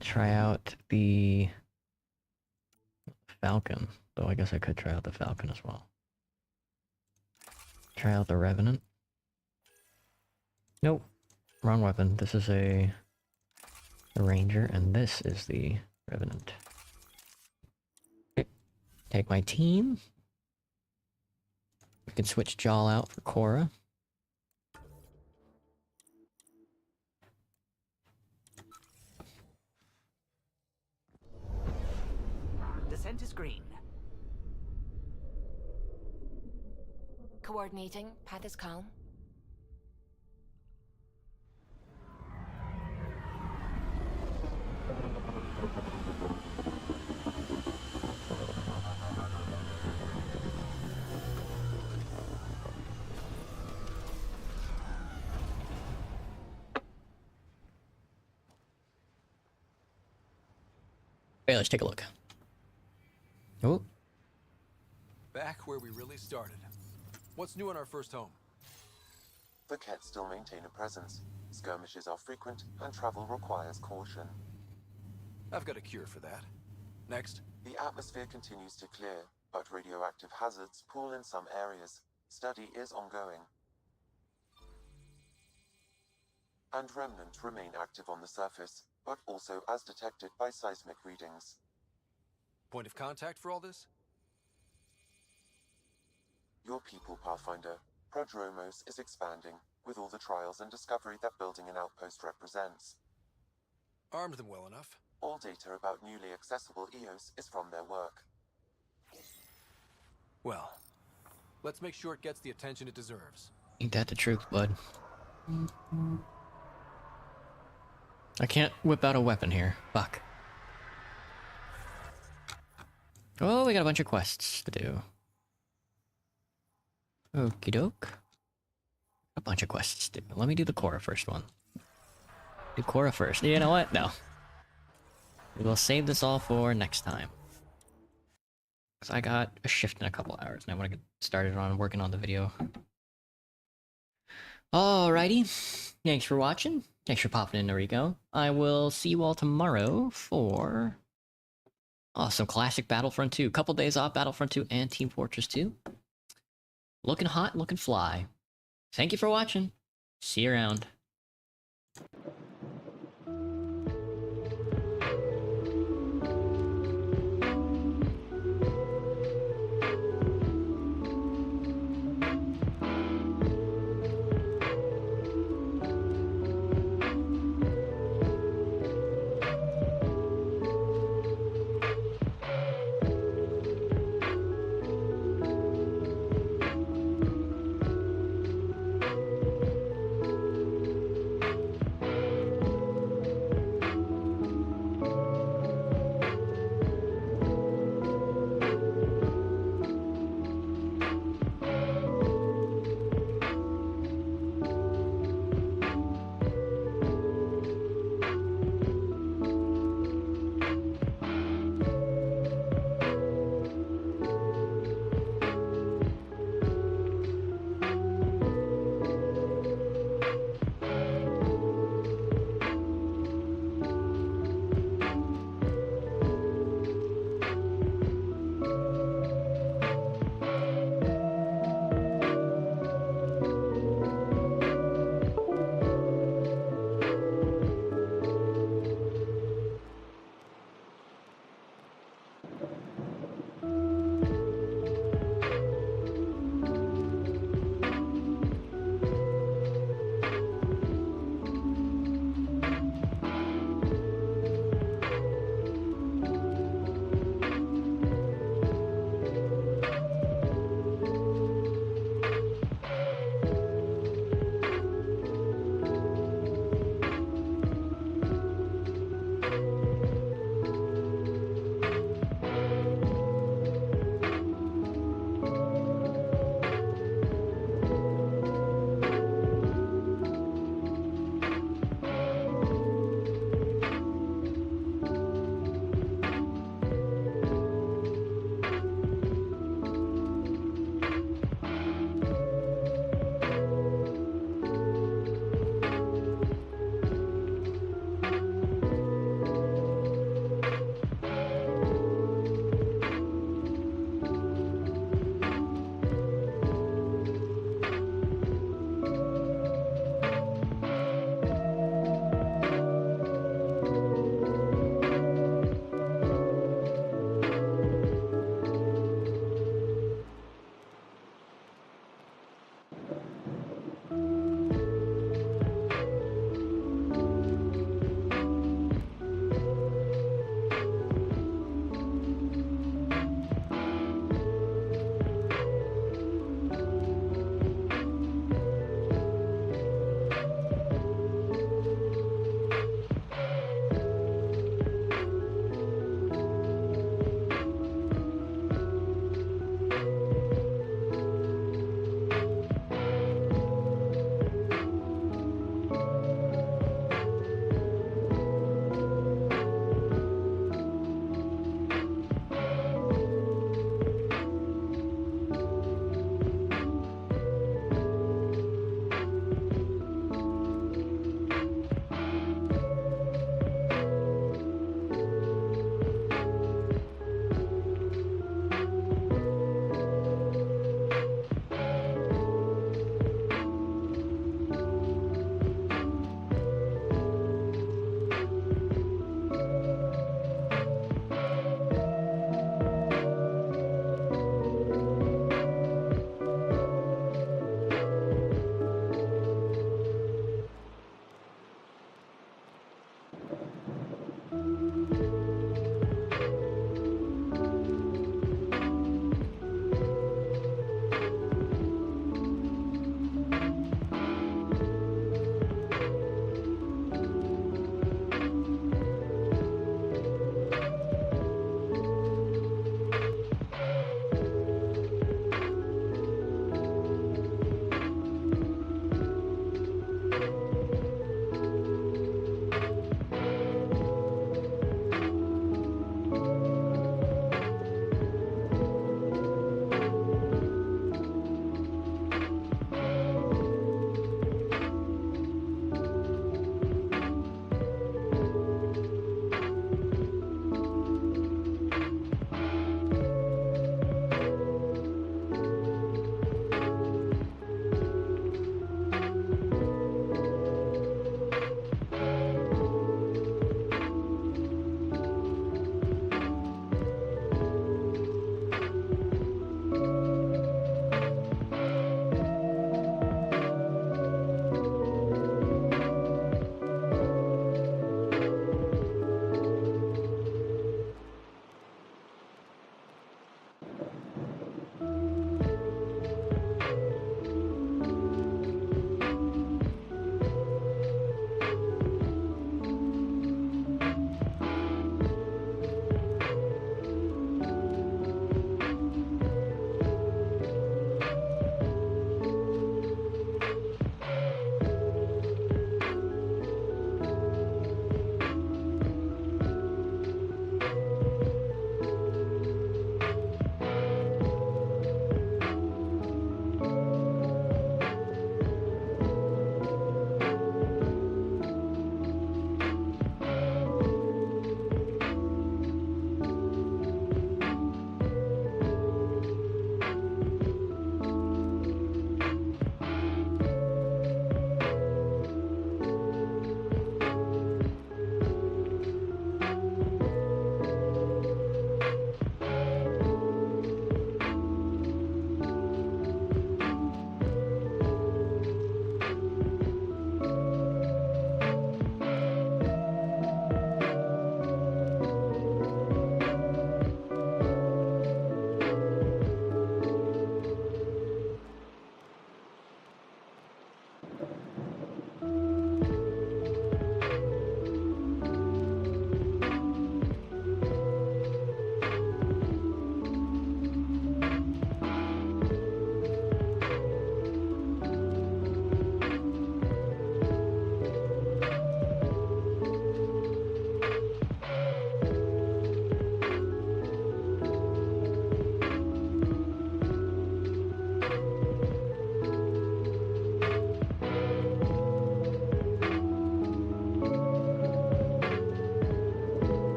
Try out the Falcon, though I guess I could try out the Falcon as well. Try out the Revenant. Nope, wrong weapon. This is a Ranger, and this is the Revenant. Take my team. We can switch Jaal out for Cora. to screen. Coordinating. Path is calm. Okay, let's take a look. Oh. Back where we really started. What's new in our first home? The Kett still maintain a presence. Skirmishes are frequent, and travel requires caution. I've got a cure for that. Next. The atmosphere continues to clear, but radioactive hazards pool in some areas. Study is ongoing. And remnant remain active on the surface, but also as detected by seismic readings. Point of contact for all this? Your people, Pathfinder. Prodromos is expanding, with all the trials and discovery that building an outpost represents. Armed them well enough. All data about newly accessible EOS is from their work. Well, let's make sure it gets the attention it deserves. Ain't that the truth, bud? I can't whip out a weapon here. Fuck. Oh, we got a bunch of quests to do. Okie doke. A bunch of quests to do. Let me do the Cora first one. Do Cora first. You know what? No. We will save this all for next time. Because I got a shift in a couple hours and I want to get started on working on the video. Alrighty. Thanks for watching. Thanks for popping in, Noriko. I will see you all tomorrow for... oh, some classic Battlefront 2. Couple days off Battlefront 2 and Team Fortress 2. Looking hot, looking fly. Thank you for watching. See you around.